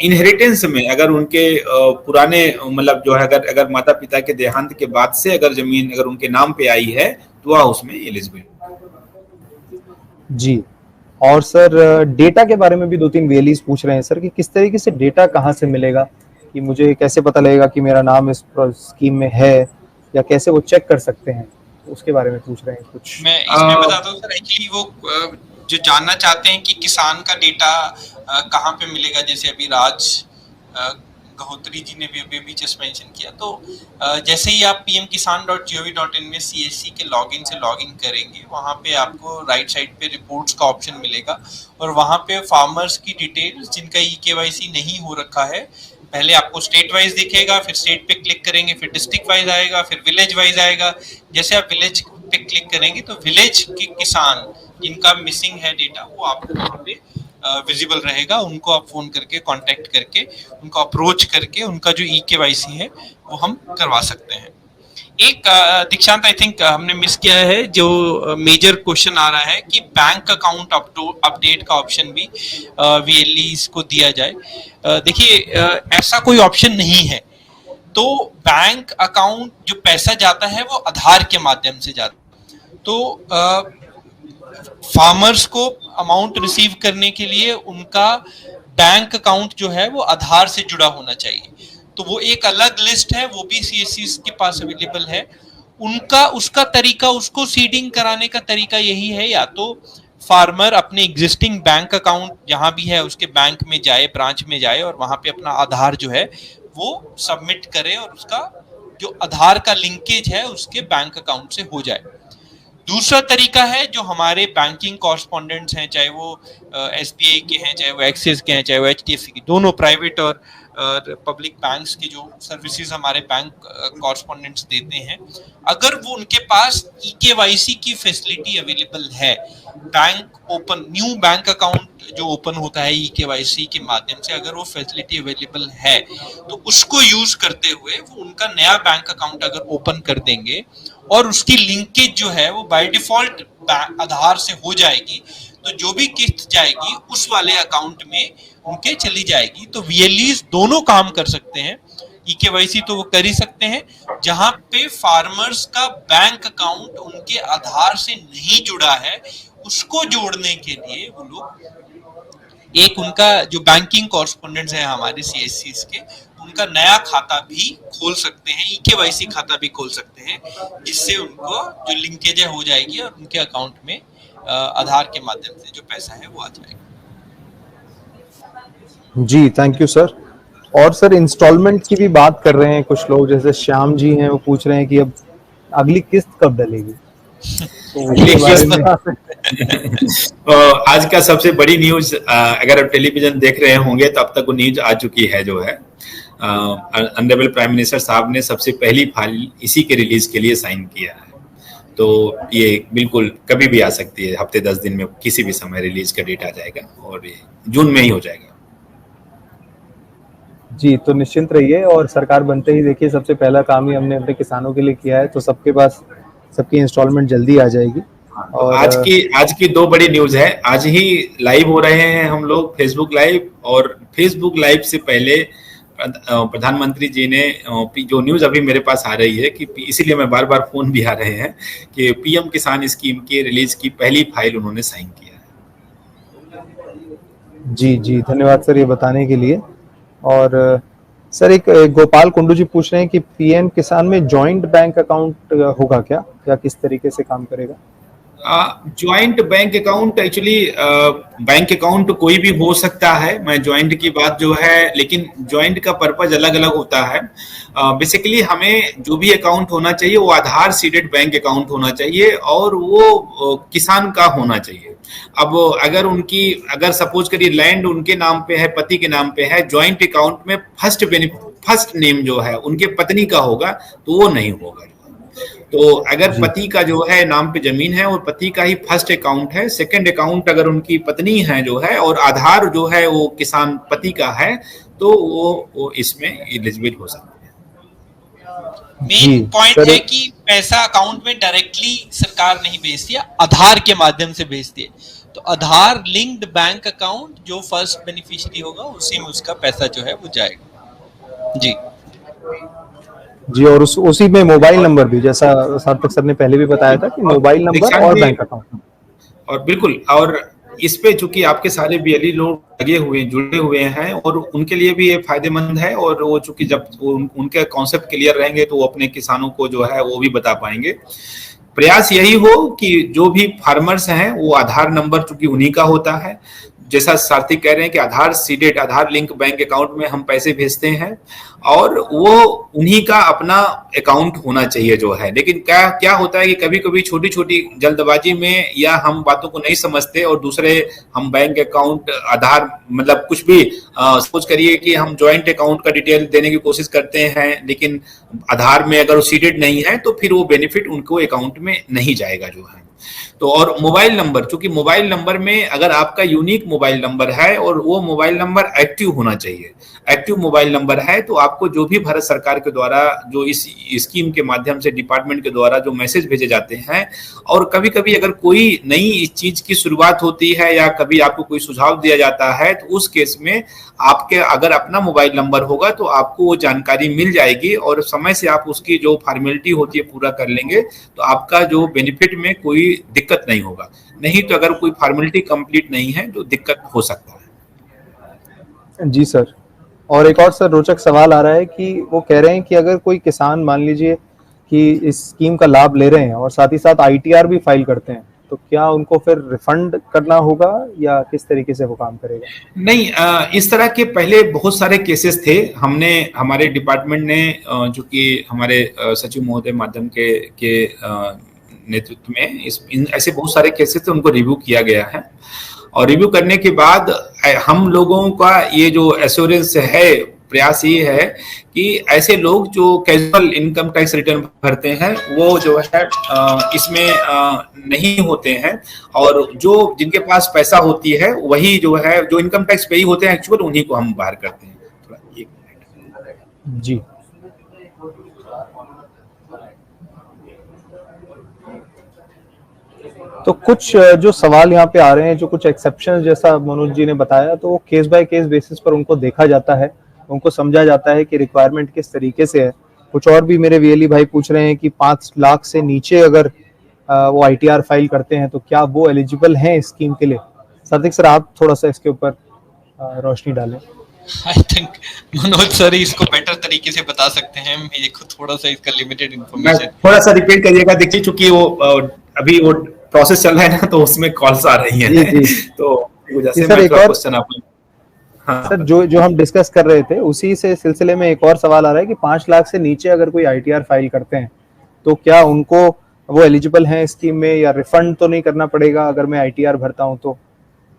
इनहेरिटेंस में, अगर उनके पुराने मतलब जो है, अगर माता पिता के देहांत के बाद से अगर जमीन अगर उनके नाम पे आई है तो वह उसमें एलिजिबल। जी। और सर डेटा के बारे में भी 2-3 वीएलईज पूछ रहे हैं सर कि किस तरीके से डेटा कहाँ से मिलेगा, कि मुझे कैसे पता लगेगा कि मेरा नाम इस स्कीम में है, या कैसे वो चेक कर सकते हैं, तो उसके बारे में पूछ रहे हैं कुछ। मैं इसमें बताता हूँ सर। एक्चुअली वो जो जानना चाहते हैं कि किसान का डेटा कहाँ पे मिलेगा, जैसे अभी राज गहोत्री जी ने भी अभी जस्ट मेंशन किया, तो जैसे ही आप pmkisan.gov.in में CSC के लॉगिन से लॉगिन करेंगे, वहाँ पे आपको राइट साइड पे रिपोर्ट्स का ऑप्शन मिलेगा और वहाँ पे फार्मर्स की डिटेल्स जिनका EKYC नहीं हो रखा है, पहले आपको स्टेट वाइज दिखेगा, फिर स्टेट पे क्लिक करेंगे, फिर डिस्ट्रिक्ट वाइज आएगा, फिर विलेज वाइज आएगा। जैसे आप विलेज पे क्लिक करेंगे तो विलेज के किसान जिनका मिसिंग है डेटा, वो आपको वहाँ पे विजिबल रहेगा। उनको आप फोन करके कांटेक्ट करके उनको अप्रोच करके उनका जो EKYC है वो हम करवा सकते हैं। एक दीक्षांत, आई थिंक हमने मिस किया है, जो मेजर क्वेश्चन आ रहा है कि बैंक अकाउंट अपडेट का ऑप्शन भी VLEs को दिया जाए। देखिए, ऐसा कोई ऑप्शन नहीं है। तो बैंक अकाउंट जो पैसा जाता है वो आधार के माध्यम से जाता है। तो फार्मर्स को अमाउंट रिसीव करने के लिए उनका बैंक अकाउंट जो है वो आधार से जुड़ा होना चाहिए। तो वो एक अलग लिस्ट है, वो भी CSC के पास अवेलेबल है। उसका तरीका, उसको सीडिंग कराने का तरीका यही है, या तो फार्मर अपने एग्जिस्टिंग बैंक अकाउंट जहां भी है उसके बैंक में जाए, ब्रांच में जाए और वहां पे अपना आधार जो है वो सबमिट करे और उसका जो आधार का लिंकेज है उसके बैंक अकाउंट से हो जाए। दूसरा तरीका है जो हमारे बैंकिंग कॉरस्पॉन्डेंट्स हैं, चाहे वो SBI के हैं, चाहे वो एक्सिस के हैं, चाहे वो HDFC के, दोनों प्राइवेट और पब्लिक बैंक्स की जो सर्विसेज हमारे बैंक कॉरस्पॉन्डेंट्स देते हैं, अगर वो उनके पास EKYC की फैसिलिटी अवेलेबल है, न्यू बैंक अकाउंट जो ओपन होता है EKYC के माध्यम से, अगर वो फैसिलिटी अवेलेबल है तो उसको यूज करते हुए वो उनका नया बैंक अकाउंट अगर ओपन कर देंगे और उसकी लिंकेज जो है वो बाय डिफॉल्ट आधार से हो जाएगी, तो जो भी किस्त जाएगी उस वाले अकाउंट में उनके चली जाएगी। तो VLEs दोनों काम कर सकते हैं। EKYC तो वो कर ही सकते हैं, जहां पे फार्मर्स का बैंक अकाउंट उनके आधार से नहीं जुड़ा है उसको जोड़ने के लिए वो लोग एक उनका जो बैंकिंग कॉरस्पॉन्डेंट्स है हमारे CSCs के, उनका नया खाता भी खोल सकते हैं, EKYC खाता भी खोल सकते हैं, जिससे उनको जो लिंकेज हो जाएगी और उनके अकाउंट में आधार के माध्यम से जो पैसा है वो आ जाएगा। जी, थैंक यू सर। और सर इंस्टॉलमेंट की भी बात कर रहे हैं कुछ लोग, जैसे श्याम जी हैं, वो पूछ रहे हैं कि अब अगली किस्त कब डलेगी। तो आज का सबसे बड़ी न्यूज, अगर आप टेलीविजन देख रहे होंगे तो अब तक वो न्यूज आ चुकी है, जो है ऑनरेबल प्राइम मिनिस्टर साहब ने सबसे पहली फाइल इसी के रिलीज के लिए साइन किया है। तो ये बिल्कुल कभी भी आ सकती है, हफ्ते 10 दिन में किसी भी समय रिलीज का डेट आ जाएगा और ये जून में ही हो जाएगा। जी, तो निश्चिंत रहिए, और सरकार बनते ही देखिए सबसे पहला काम ही हमने अपने किसानों के लिए किया है, तो सबके पास सबकी इंस्टॉलमेंट जल्दी आ जाएगी। और आज की 2 बड़ी न्यूज है। आज ही लाइव हो रहे हैं हम लोग फेसबुक लाइव, और फेसबुक लाइव से पहले प्रधानमंत्री जी ने जो न्यूज अभी मेरे पास आ रही है कि इसीलिए मैं बार बार फोन भी आ रहे हैं कि PM किसान स्कीम के रिलीज की पहली फाइल उन्होंने साइन किया है। जी जी, धन्यवाद सर ये बताने के लिए। और सर एक गोपाल कुंडू जी पूछ रहे हैं कि PM किसान में जॉइंट बैंक अकाउंट होगा क्या, या किस तरीके से काम करेगा? Joint bank account, actually bank account कोई भी हो सकता है। मैं ज्वाइंट की बात जो है, लेकिन ज्वाइंट का पर्पज अलग अलग होता है। बेसिकली हमें जो भी अकाउंट होना चाहिए वो आधार सीडेड बैंक अकाउंट होना चाहिए और वो किसान का होना चाहिए। अब अगर सपोज करिए लैंड उनके नाम पे है, पति के नाम पे है, ज्वाइंट अकाउंट में फर्स्ट नेम जो है उनके पत्नी का होगा, तो वो नहीं होगा। तो अगर जी। पति का जो है नाम पे जमीन है और पति का ही फर्स्ट अकाउंट है, सेकंड अकाउंट अगर उनकी पत्नी है जो है, और आधार जो है वो किसान पति का है, तो वो इसमें एलिजिबल हो सकते हैं। मेन जी पॉइंट सर, है कि पैसा अकाउंट में डायरेक्टली सरकार नहीं भेजती है, आधार के माध्यम से भेजती है। तो आधार लिंक्ड बैंक अकाउंट जो फर्स्ट बेनिफिशियरी होगा उसी में उसका पैसा जो है वो जाएगा। जी जी, और उसी में मोबाइल नंबर भी, जैसा सार्थक सर ने पहले भी बताया था कि और मोबाइल नंबर दीक्षांत और जी, बैंक अकाउंट। और बिल्कुल, और इस पे चूंकि आपके सारे बीएलई लोग लगे हुए जुड़े हुए हैं, और उनके लिए भी ये फायदेमंद है, और वो चूंकि जब उनके कॉन्सेप्ट क्लियर रहेंगे तो वो अपने किसानों को जो है वो भी बता पाएंगे। प्रयास यही हो कि जो भी फार्मर्स हैं वो आधार नंबर चूंकि उन्हीं का होता है, जैसा सार्थक कह रहे हैं कि आधार सीडेड, आधार लिंक बैंक अकाउंट में हम पैसे भेजते हैं, और वो उन्हीं का अपना अकाउंट होना चाहिए जो है। लेकिन क्या क्या होता है कि कभी कभी छोटी छोटी जल्दबाजी में या हम बातों को नहीं समझते और दूसरे हम बैंक अकाउंट आधार मतलब कुछ भी सोच करिए कि हम ज्वाइंट अकाउंट का डिटेल देने की कोशिश करते हैं, लेकिन आधार में अगर वो सीडेड नहीं है तो फिर वो बेनिफिट उनको अकाउंट में नहीं जाएगा जो है। तो और मोबाइल नंबर, चूंकि मोबाइल नंबर में अगर आपका यूनिक मोबाइल नंबर है और वो मोबाइल नंबर एक्टिव होना चाहिए, एक्टिव मोबाइल नंबर है, तो आपको जो भी भारत सरकार के द्वारा जो इस स्कीम के माध्यम से डिपार्टमेंट के द्वारा जो मैसेज भेजे जाते हैं, और कभी कभी अगर कोई नई इस चीज की शुरुआत होती है या कभी आपको कोई सुझाव दिया जाता है, तो उस केस में आपके अगर अपना मोबाइल नंबर होगा तो आपको वो जानकारी मिल जाएगी और समय से आप उसकी जो फॉर्मेलिटी होती है पूरा कर लेंगे, तो आपका जो बेनिफिट में कोई दिक्कत नहीं होगा। नहीं तो अगर कोई फॉर्मेलिटी कंप्लीट नहीं है तो दिक्कत हो सकता है। जी सर, और एक और सर रोचक सवाल आ रहा है कि वो कह रहे हैं कि अगर कोई किसान मान लीजिए कि इस स्कीम का लाभ ले रहे हैं और साथ ही साथ आईटीआर भी फाइल करते हैं, तो क्या उनको फिर रिफंड करना होगा या किस तरीके से वो काम करेगा? नहीं, इस तरह के पहले बहुत सारे केसेस थे। हमने हमारे डिपार्टमेंट ने जो कि हमारे सचिव महोदय माध्यम के नेतृत्व में ऐसे बहुत सारे केसेस थे, उनको रिव्यू किया गया है, और रिव्यू करने के बाद हम लोगों का ये जो एश्योरेंस है, प्रयास ये है कि ऐसे लोग जो कैजुअल इनकम टैक्स रिटर्न भरते हैं वो जो है इसमें नहीं होते हैं, और जो जिनके पास पैसा होती है वही जो है जो इनकम टैक्स पेई होते हैं एक्चुअल, उन्हीं को हम बाहर करते हैं। थोड़ा एक मिनट जी तो कुछ जो सवाल यहाँ पे आ रहे हैं, जो कुछ एक्सेप्शन जैसा मनोज जी ने बताया, तो वो केस बाय केस बेसिस पर उनको देखा जाता है, उनको समझा जाता है कि रिक्वायरमेंट किस तरीके से है। कुछ और भी मेरे वीएलई भाई पूछ रहे हैं कि 5 लाख से नीचे अगर वो आईटीआर फाइल करते हैं तो क्या वो एलिजिबल हैं इस स्कीम के लिए? सादिक सर, आप थोड़ा सा इसके ऊपर रोशनी डालें। आई थिंक मनोज सर ही इसको बेटर तरीके से बता सकते हैं, मेरे को थोड़ा सा इसका लिमिटेड इंफॉर्मेशन। थोड़ा सा रिपीट करिएगा देखिए, चूंकि वो अभी वो प्रोसेस चल रहा है ना, तो उसमें कॉल्स आ रही हैं। जी तो वजह से सर, मैं एक थोड़ा और क्वेश्चन आप सर जो हम डिस्कस कर रहे थे उसी से सिलसिले में एक और सवाल आ रहा है कि 5 लाख से नीचे अगर कोई आईटीआर फाइल करते हैं तो क्या उनको वो एलिजिबल हैं स्कीम में, या रिफंड तो नहीं करना पड़ेगा अगर मैं आईटीआर भरता हूं तो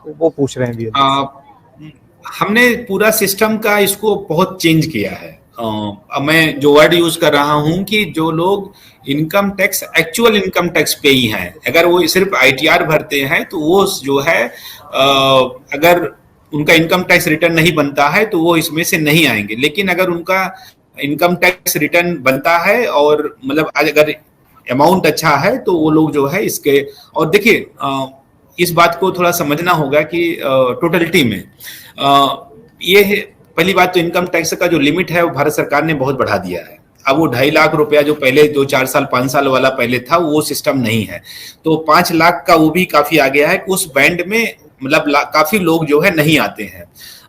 वो पूछ रहे हैं भी। हमने पूरा सिस्टम का इसको बहुत चेंज किया है। अब मैं जो वर्ड यूज कर रहा हूं कि जो लोग income tax actual income tax पे ही हैं, अगर वो सिर्फ आईटीआर भरते हैं तो वो जो है अगर उनका इनकम टैक्स रिटर्न नहीं बनता है तो वो इसमें से नहीं आएंगे। लेकिन अगर उनका इनकम टैक्स रिटर्न बनता है और मतलब अगर अमाउंट अच्छा है तो वो लोग जो है इसके, और देखिए इस बात को थोड़ा समझना होगा कि टोटलिटी में ये पहली बात तो इनकम टैक्स का जो लिमिट है वो भारत सरकार ने बहुत बढ़ा दिया है। अब वो 2.5 लाख रुपया जो पहले 2-4 साल 5 साल वाला पहले था वो सिस्टम नहीं है, तो 5 लाख का वो भी काफी आ गया है कि उस बैंड में मतलब काफी लोग जो है नहीं आते हैं।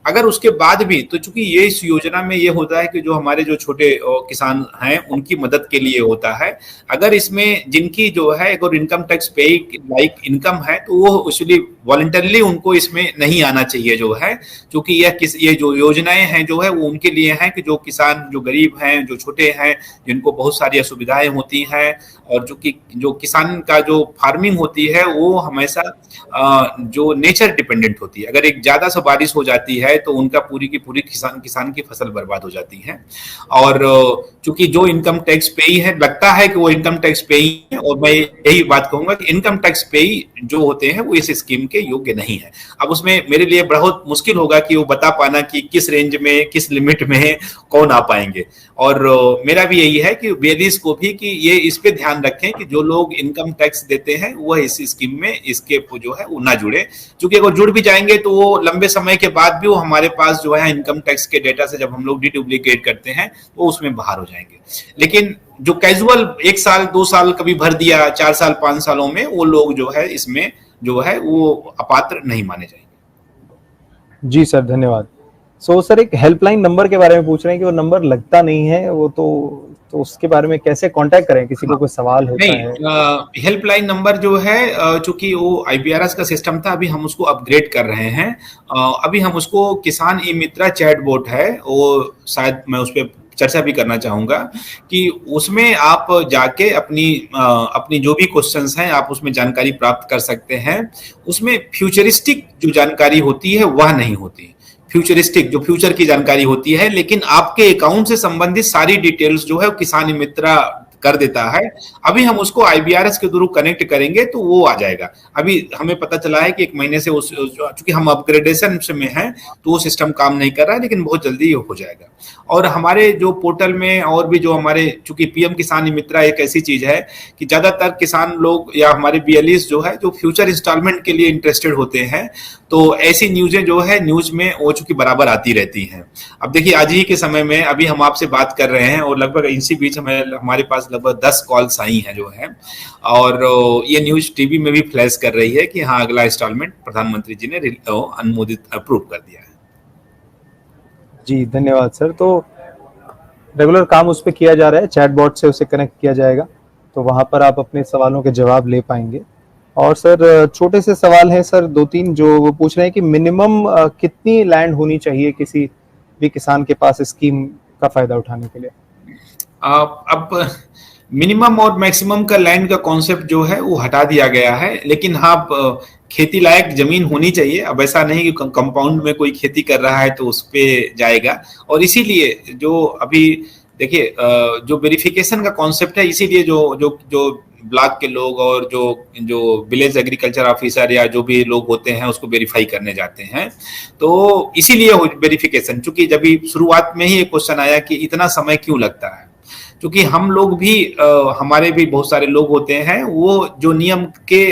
अगर उसके बाद भी तो चूंकि ये इस योजना में ये होता है कि जो हमारे जो छोटे किसान हैं उनकी मदद के लिए होता है। अगर इसमें जिनकी जो है अगर इनकम टैक्स पे लाइक इनकम है तो वो एक्चुअली वॉलंटरली उनको इसमें नहीं आना चाहिए जो है, क्योंकि ये जो योजनाएं हैं जो है वो उनके लिए हैं कि जो किसान जो गरीब हैं, जो छोटे हैं, जिनको बहुत सारी असुविधाएं होती हैं, और जो किसान का जो फार्मिंग होती है वो हमेशा जो नेचर डिपेंडेंट होती है। अगर एक ज्यादा सा बारिश हो जाती है है तो उनका पूरी की पूरी किसान की फसल बर्बाद हो जाती है। और चूंकि जो इनकम टैक्स पेई है, लगता है कि वो इनकम टैक्स पेई है, और मैं यही बात कहूंगा कि इनकम टैक्स पेई जो होते हैं वो इस स्कीम के योग्य नहीं है। अब उसमें मेरे लिए बहुत मुश्किल होगा कि वो बता पाना कि किस रेंज में, किस लिमिट में कौन आ पाएंगे। और मेरा भी यही है कि वेलिस को भी कि ये इस पे ध्यान रखें कि जो लोग इनकम टैक्स देते हैं वह इस स्कीम में इसके जो है वो ना जुड़े, क्योंकि अगर जुड़ भी जाएंगे तो वो लंबे समय के बाद भी वो हमारे पास जो है इनकम टैक्स के डेटा से जब हम लोग डीडुप्लीकेट करते हैं तो उसमें बाहर हो जाएंगे। लेकिन जो कैजुअल 1 साल 2 साल कभी भर दिया, 4 साल 5 सालों में, वो लोग जो है इसमें जो है वो अपात्र नहीं माने जाएंगे। जी सर, धन्यवाद। सो सर, एक हेल्पलाइन नंबर के बारे में पूछ रहे हैं कि वो नंबर लगता नहीं है, वो तो उसके बारे में कैसे कांटेक्ट करें, किसी को कोई सवाल होता है? नहीं, हेल्पलाइन नंबर जो है चूंकि वो आईपीआरएस का सिस्टम था, अभी हम उसको अपग्रेड कर रहे हैं। अभी हम उसको किसान ई मित्रा चैटबॉट है, वो शायद मैं उस पर चर्चा भी करना चाहूंगा कि उसमें आप जाके अपनी जो भी क्वेश्चंस हैं आप उसमें जानकारी प्राप्त कर सकते हैं। उसमें फ्यूचरिस्टिक जो जानकारी होती है वह नहीं होती, फ्यूचरिस्टिक जो फ्यूचर की जानकारी होती है, लेकिन आपके अकाउंट से संबंधित सारी डिटेल्स जो है किसान मित्रा कर देता है। अभी हम उसको आईबीआरएस के थ्रू कनेक्ट करेंगे तो वो आ जाएगा। अभी हमें पता चला है कि 1 महीने से चूंकि हम अपग्रेडेशन में हैं तो वो सिस्टम काम नहीं कर रहा है, लेकिन बहुत जल्दी हो जाएगा। और हमारे जो पोर्टल में और भी जो हमारे, चूंकि पीएम किसान मित्रा एक ऐसी चीज है कि ज्यादातर किसान लोग या हमारे बीएलईस जो है जो फ्यूचर इंस्टॉलमेंट के लिए इंटरेस्टेड होते हैं, तो ऐसी न्यूज़ें जो है न्यूज में वो चूंकि बराबर आती रहती हैं। अब देखिए आज ही के समय में अभी हम आपसे बात कर रहे हैं और लगभग इसी बीच हमारे पास लगभग 10 कॉल्स आई हैं जो है, और ये न्यूज टीवी में भी फ्लैश कर रही है कि हाँ अगला इंस्टॉलमेंट प्रधानमंत्री जी ने अनुमोदित अप्रूव कर दिया है। जी धन्यवाद सर। तो रेगुलर काम उस पर किया जा रहा है, चैटबॉट से उसे कनेक्ट किया जाएगा, तो वहां पर आप अपने सवालों के जवाब ले पाएंगे। और सर छोटे से सवाल हैं सर 2-3, जो वो पूछ रहे हैं कि मिनिमम कितनी लैंड होनी चाहिए किसी भी किसान के पास स्कीम का फायदा उठाने के लिए? अब मिनिमम और मैक्सिमम का लैंड का कॉन्सेप्ट जो है वो हटा दिया गया है, लेकिन हाँ खेती लायक जमीन होनी चाहिए। अब ऐसा नहीं कि कंपाउंड में कोई खेती कर रहा है तो उस पे जाएगा। और इसीलिए जो अभी देखिए जो वेरिफिकेशन का कॉन्सेप्ट है, इसीलिए जो ब्लॉक के लोग और जो विलेज एग्रीकल्चर ऑफिसर या जो भी लोग होते हैं उसको वेरीफाई करने जाते हैं। तो इसीलिए वेरिफिकेशन, चूंकि जब शुरुआत में ही एक क्वेश्चन आया कि इतना समय क्यों लगता है, क्योंकि हम लोग भी हमारे भी बहुत सारे लोग होते हैं वो जो नियम के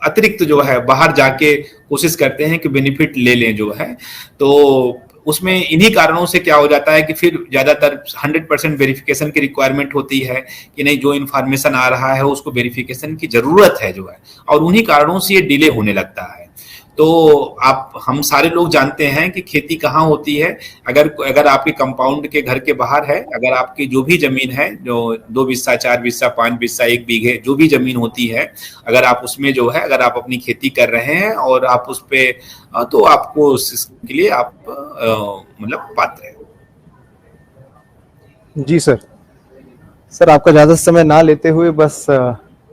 अतिरिक्त जो है बाहर जाके कोशिश करते हैं कि बेनिफिट ले लें जो है। तो उसमें इन्हीं कारणों से क्या हो जाता है कि फिर ज्यादातर 100% वेरिफिकेशन की रिक्वायरमेंट होती है कि नहीं, जो इन्फॉर्मेशन आ रहा है उसको वेरिफिकेशन की जरूरत है जो है, और उन्हीं कारणों से ये डिले होने लगता है। तो हम सारे लोग जानते हैं कि खेती कहाँ होती है। अगर आपके कंपाउंड के घर के बाहर है, अगर आपकी जो भी जमीन है, जो 2 बिस्सा 4 बिस्सा 5 बिस्सा 1 बीघे जो भी जमीन होती है, अगर आप उसमें जो है अगर आप अपनी खेती कर रहे हैं और आप उस पे, तो आपको उसके लिए आप मतलब पात्र है। जी सर आपका ज्यादा समय ना लेते हुए बस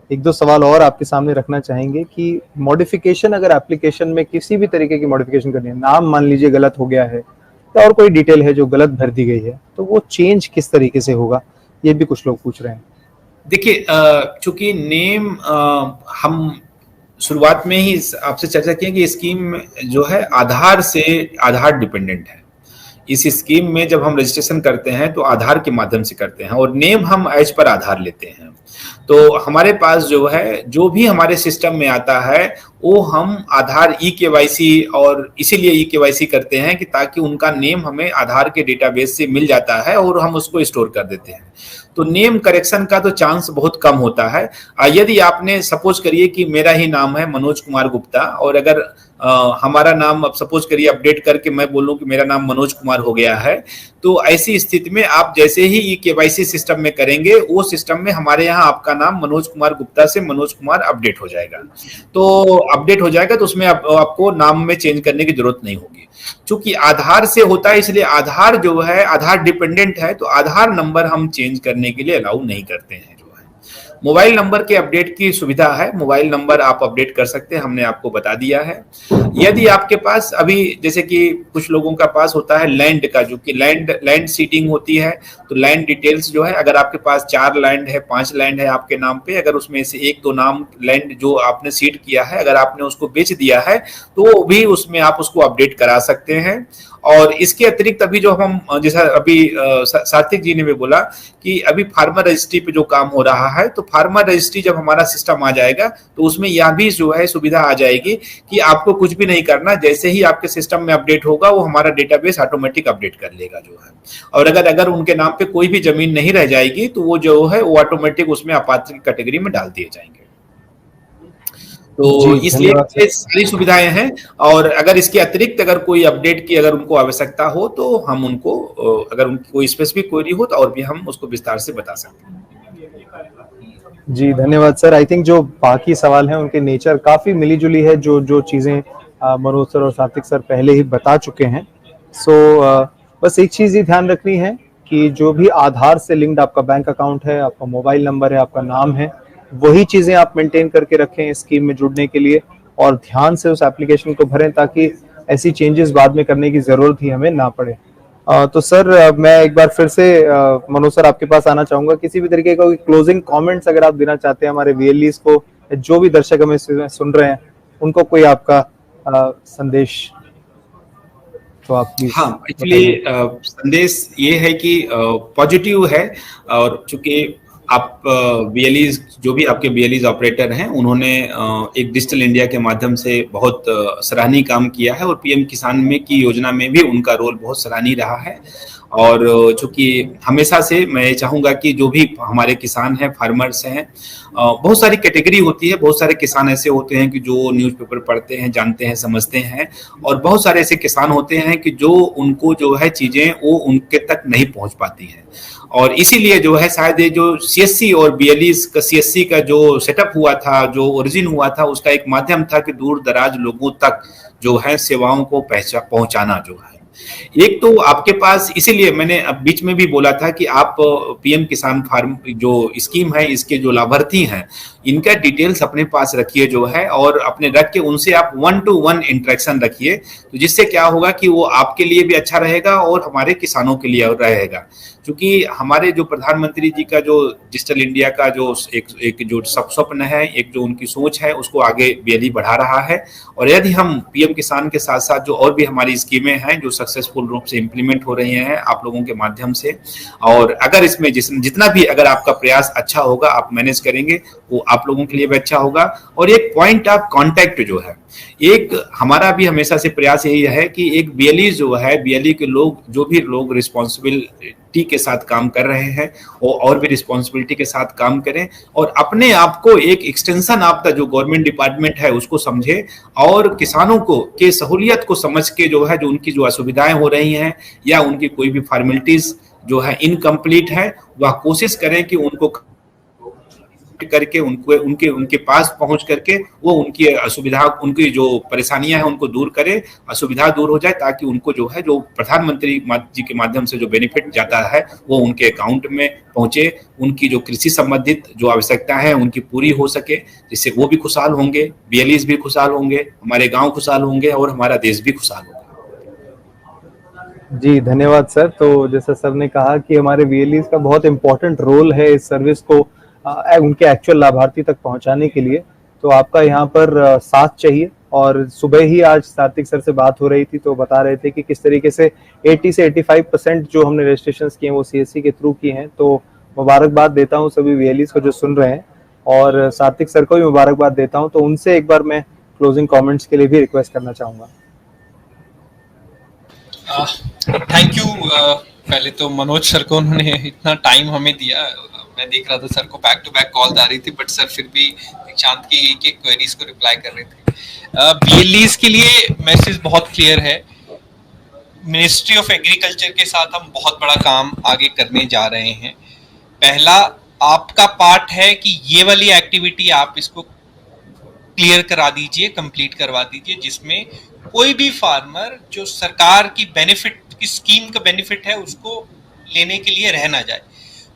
1-2 सवाल और आपके सामने रखना चाहेंगे कि मॉडिफिकेशन, अगर एप्लीकेशन में किसी भी तरीके की मॉडिफिकेशन करनी है, नाम मान लीजिए गलत हो गया है या और कोई डिटेल है जो गलत भर दी गई है, तो वो चेंज किस तरीके से होगा, ये भी कुछ लोग पूछ रहे हैं। देखिए चूंकि नेम हम शुरुआत में ही आपसे चर्चा की कि स्कीम जो है आधार डिपेंडेंट है। इस स्कीम में जब हम रजिस्ट्रेशन करते हैं तो आधार के माध्यम से करते हैं और नेम हम एज पर आधार लेते हैं। तो हमारे पास जो है जो भी हमारे सिस्टम में आता है वो हम आधार ई-केवाईसी, और इसीलिए ई-केवाईसी करते हैं कि ताकि उनका नेम हमें आधार के डेटाबेस से मिल जाता है और हम उसको स्टोर कर देते हैं। तो नेम करेक्शन का तो चांस बहुत कम होता है। यदि आपने सपोज करिए कि मेरा ही नाम है मनोज कुमार गुप्ता, और अगर हमारा नाम अब सपोज करिए अपडेट करके मैं बोलूं कि मेरा नाम मनोज कुमार हो गया है, तो ऐसी स्थिति में आप जैसे ही ई-केवाईसी सिस्टम में करेंगे वो सिस्टम में हमारे यहाँ आपका नाम मनोज कुमार गुप्ता से मनोज कुमार अपडेट हो जाएगा। तो अपडेट हो जाएगा तो उसमें आपको नाम में चेंज करने की जरूरत नहीं होगी। चूंकि आधार से होता है इसलिए आधार जो है आधार डिपेंडेंट है, तो आधार नंबर हम चेंज करने के लिए अलाउ नहीं करते हैं जो है। मोबाइल नंबर के अपडेट की सुविधा है, मोबाइल नंबर आप अपडेट कर सकते हैं, हमने आपको बता दिया है। यदि आपके पास अभी जैसे कि कुछ लोगों का पास होता है लैंड का, जो कि लैंड सीडिंग होती है, तो लैंड डिटेल्स जो है, अगर आपके पास 4 लैंड है, 5 लैंड है आपके नाम पे, अगर उसमें से 1-2 नाम लैंड जो आपने सीड किया है, अगर आपने उसको बेच दिया है तो भी उसमें आप उसको अपडेट करा सकते हैं। और इसके अतिरिक्त अभी जो हम, जैसा अभी सात्विक जी ने भी बोला कि अभी फार्मर रजिस्ट्री पे जो काम हो रहा है, तो फार्मर रजिस्ट्री जब हमारा सिस्टम आ जाएगा तो उसमें यह भी जो है सुविधा आ जाएगी कि आपको कुछ भी नहीं करना, जैसे ही आपके सिस्टम में अपडेट होगा वो हमारा डेटाबेस ऑटोमेटिक अपडेट कर लेगा जो है। और अगर उनके नाम पे कोई भी जमीन नहीं रह जाएगी तो वो जो है वो ऑटोमेटिक उसमें अपात्र की कैटेगरी में डाल दिए जाएंगे। तो जी, इसलिए धन्यवाद ये सर। सारी सुविधाएं हैं। और अगर इसके अतिरिक्त अगर कोई अपडेट की अगर उनको आवश्यकता हो तो हम उनको, अगर उनकी कोई स्पेसिफिक क्वेरी हो तो और भी हम उसको विस्तार से बता सकते हैं। जी, धन्यवाद सर। आई थिंक जो बाकी सवाल हैं उनके नेचर काफ़ी मिली-जुली है, जो चीज़ें मनोज सर और सात्विक सर पहले ही बता चुके हैं। सो बस एक चीज़ ही ध्यान रखनी है कि जो भी आधार से लिंक्ड आपका बैंक अकाउंट है, आपका मोबाइल नंबर है, आपका नाम है, वही चीज़ें आप मेंटेन करके रखें इस स्कीम में जुड़ने के लिए, और ध्यान से उस एप्लीकेशन को भरें ताकि ऐसी चेंजेस बाद में करने की ज़रूरत ही हमें ना पड़े। तो सर मैं एक बार फिर से मनोज सर आपके पास आना चाहूंगा, किसी भी तरीके का कोई क्लोजिंग कमेंट्स अगर आप देना चाहते हैं हमारे वीएलईस को, जो भी दर्शक हमें सुन रहे हैं उनको कोई आपका संदेश, तो आप प्लीज हाँ, एक्चुअली संदेश ये है कि पॉजिटिव है। और चूंकि आप बीएलईज, जो भी आपके बीएलईज ऑपरेटर हैं, उन्होंने एक डिजिटल इंडिया के माध्यम से बहुत सराहनीय काम किया है, और पीएम किसान में की योजना में भी उनका रोल बहुत सराहनीय रहा है। और चूंकि हमेशा से मैं चाहूंगा कि जो भी हमारे किसान हैं, फार्मर्स हैं, बहुत सारी कैटेगरी होती है, बहुत सारे किसान ऐसे होते हैं कि जो न्यूज़पेपर पढ़ते हैं, जानते हैं, समझते हैं, और बहुत सारे ऐसे किसान होते हैं कि जो उनको जो है चीजें वो उनके तक नहीं पहुंच पाती हैं। और इसीलिए जो है शायद ये जो सीएससी और बीएलईस का, सीएससी का जो सेटअप हुआ था, जो ओरिजिन हुआ था, उसका एक माध्यम था कि दूर दराज लोगों तक जो है सेवाओं को पहुंचाना जो है। एक तो आपके पास, इसीलिए मैंने अब बीच में भी बोला था कि आप पीएम किसान फार्म जो स्कीम है, इसके जो लाभार्थी हैं, इनका डिटेल्स अपने पास रखिए जो है, और अपने रख के उनसे आप 1-to-1 इंटरेक्शन रखिए, तो जिससे क्या होगा कि वो आपके लिए भी अच्छा रहेगा और हमारे किसानों के लिए रहेगा। क्योंकि हमारे जो प्रधानमंत्री जी का जो डिजिटल इंडिया का जो एक जो स्वप्न है, एक जो उनकी सोच है, उसको आगे बीएलई बढ़ा रहा है। और यदि हम पीएम किसान के साथ साथ जो और भी हमारी स्कीमें हैं जो सक्सेसफुल रूप से इंप्लीमेंट हो रही हैं आप लोगों के माध्यम से, और अगर इसमें जितना भी अगर आपका प्रयास अच्छा होगा, आप मैनेज करेंगे, वो आप लोगों के लिए भी अच्छा होगा। और एक पॉइंट ऑफ कांटेक्ट जो है, एक हमारा भी हमेशा से प्रयास यही है कि एक बीएलई जो है, बीएलई के लोग, जो भी लोग रिस्पॉन्सिबिलिटी के साथ काम कर रहे हैं, वो और भी रिस्पॉन्सिबिलिटी के साथ काम करें, और अपने आप को एक एक्सटेंशन ऑफ द जो गवर्नमेंट डिपार्टमेंट है उसको समझे, और किसानों को के सहूलियत को समझ के जो है, जो उनकी जो असुविधाएं हो रही हैं या उनकी कोई भी फॉर्मेलिटीज जो है इनकम्प्लीट है, वह कोशिश करें कि उनको करके उनको उनके उनके पास पहुंच करके वो उनकी असुविधा, उनकी जो परेशानियां हैं उनको दूर करे, असुविधा दूर हो जाए, ताकि उनको जो है, जो प्रधानमंत्री जी के माध्यम से जो बेनिफिट जाता है वो उनके अकाउंट में पहुंचे, उनकी जो कृषि संबंधित जो आवश्यकता है उनकी पूरी हो सके, जिससे वो भी खुशहाल होंगे, बीएलईस भी खुशहाल होंगे, हमारे गाँव खुशहाल होंगे और हमारा देश भी खुशहाल होगा। जी, धन्यवाद सर। तो जैसा सर ने कहा कि हमारे वीएलईस का बहुत इंपॉर्टेंट रोल है इस सर्विस को उनके एक्चुअल लाभार्थी तक पहुंचाने के लिए, तो आपका यहाँ पर साथ चाहिए। और सुबह ही आज सात्विक सर से बात हो रही थी तो बता रहे थे कि किस तरीके से 80 से 85% जो हमने रजिस्ट्रेशन किए हैं वो सीएससी के थ्रू किए हैं। तो मुबारकबाद देता हूँ सभी वीएलईस को जो सुन रहे हैं, और सात्विक सर को भी मुबारकबाद देता हूँ। तो उनसे एक बार मैं क्लोजिंग कॉमेंट्स के लिए भी रिक्वेस्ट करना चाहूँगा। Thank you. पहले तो मनोज सर को उन्होंने इतना टाइम हमें दिया, मैं देख रहा था सर को बैक टू बैक कॉल आ रही थी, बट सर फिर भी दीक्षांत की एक क्वेरीज को रिप्लाई कर रहे थे। बीएलईस के लिए मैसेज बहुत क्लियर है, मिनिस्ट्री ऑफ एग्रीकल्चर के साथ हम बहुत बड़ा काम आगे करने जा रहे हैं। पहला आपका पार्ट है कि ये वाली एक्टिविटी आप इसको क्लियर करा दीजिए, कंप्लीट करवा दीजिए, जिसमें कोई भी फार्मर जो सरकार की बेनिफिट की स्कीम का बेनिफिट है उसको लेने के लिए रह ना जाए।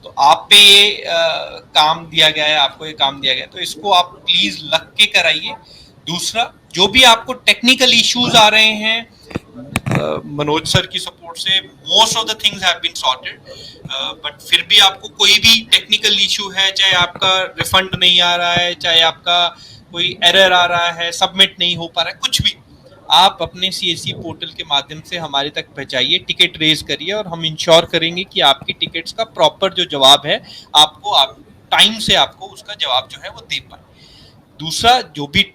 तो आप पे ये काम दिया गया है, आपको ये काम दिया गया है, तो इसको आप प्लीज लग के कराइए। दूसरा, जो भी आपको टेक्निकल इश्यूज आ रहे हैं, मनोज सर की सपोर्ट से most of the things have been sorted, but फिर भी आपको कोई भी टेक्निकल इशू है, चाहे आपका रिफंड नहीं आ रहा है, चाहे आपका कोई एरर आ रहा है, सबमिट नहीं हो पा रहा है, कुछ भी, आप अपने CSC पोर्टल के माध्यम से हमारे तक पहुंचाइए, टिकट रेज करिए, और हम इंश्योर करेंगे कि आपकी टिकट्स का प्रॉपर जो जवाब है आपको टाइम से आपको उसका जवाब जो है वो दे पाए। दूसरा, जो भी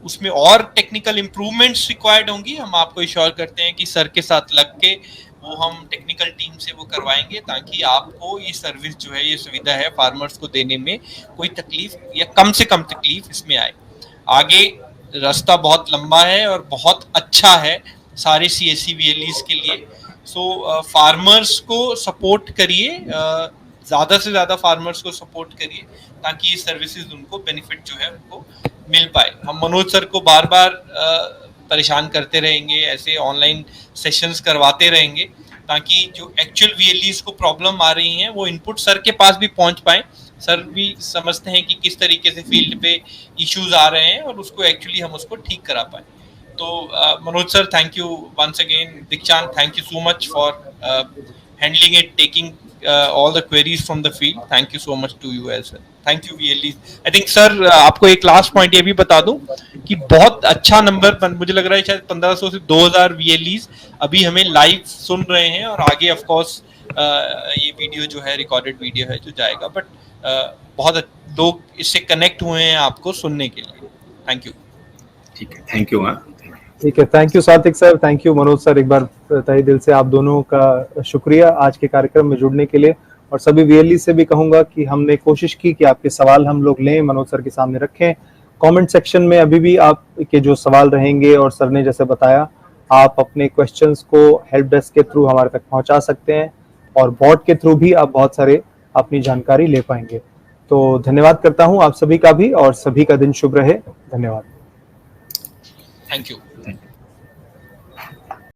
उसमें और टेक्निकल इम्प्रूवमेंट्स रिक्वायर्ड होंगी, हम आपको इंश्योर करते हैं कि सर के साथ लग के वो हम टेक्निकल टीम से वो करवाएंगे, ताकि आपको ये सर्विस जो है, ये सुविधा है फार्मर्स को देने में कोई तकलीफ या कम से कम तकलीफ इसमें आए। आगे रास्ता बहुत लंबा है और बहुत अच्छा है सारे CSC VLEs के लिए। सो फार्मर्स को सपोर्ट करिए, ज़्यादा से ज़्यादा फार्मर्स को सपोर्ट करिए, ताकि ये सर्विसेज उनको बेनिफिट जो है उनको मिल पाए। हम मनोज सर को बार बार परेशान करते रहेंगे, ऐसे ऑनलाइन सेशंस करवाते रहेंगे, ताकि जो एक्चुअल VLEs को प्रॉब्लम आ रही हैं वो इनपुट सर के पास भी पहुंच पाए। सर भी समझते हैं कि किस तरीके से फील्ड पे इश्यूज आ रहे हैं और उसको एक्चुअली हम उसको ठीक करा पाए। तो Manoj sir, thank you once again. Dikshant, thank you so much for handling it, taking all the queries from the field. Thank you so much to you as well. Thank you VLEs. I think sir, आपको एक लास्ट पॉइंट ये भी बता दूं कि बहुत अच्छा नंबर, मुझे लग रहा है शायद 1500 से 2000 VLEs अभी हमें लाइव सुन रहे हैं, और आगे ऑफ कोर्स ये वीडियो जो है रिकॉर्डेड वीडियो है जो जाएगा, बट बहुत लोग इससे कनेक्ट हुए हैं आपको सुनने के लिए। Thank you. ठीक है, थैंक यू। ठीक है, थैंक यू सात्विक sir, thank you Manoj sir, एक बार तहे दिल से आप दोनों का शुक्रिया आज के कार्यक्रम में जुड़ने के लिए। और सभी VLE से भी कहूंगा कि हमने कोशिश की कि आपके सवाल हम लोग लें, मनोज सर के सामने रखें। कमेंट सेक्शन में अभी भी आपके जो सवाल रहेंगे, और सर ने जैसे बताया, आप अपने क्वेश्चंस को हेल्प डेस्क के थ्रू हमारे तक पहुंचा सकते हैं, और बॉट के थ्रू भी आप बहुत सारे अपनी जानकारी ले पाएंगे। तो धन्यवाद करता हूं आप सभी का भी, और सभी का दिन शुभ रहे। धन्यवाद। Thank you.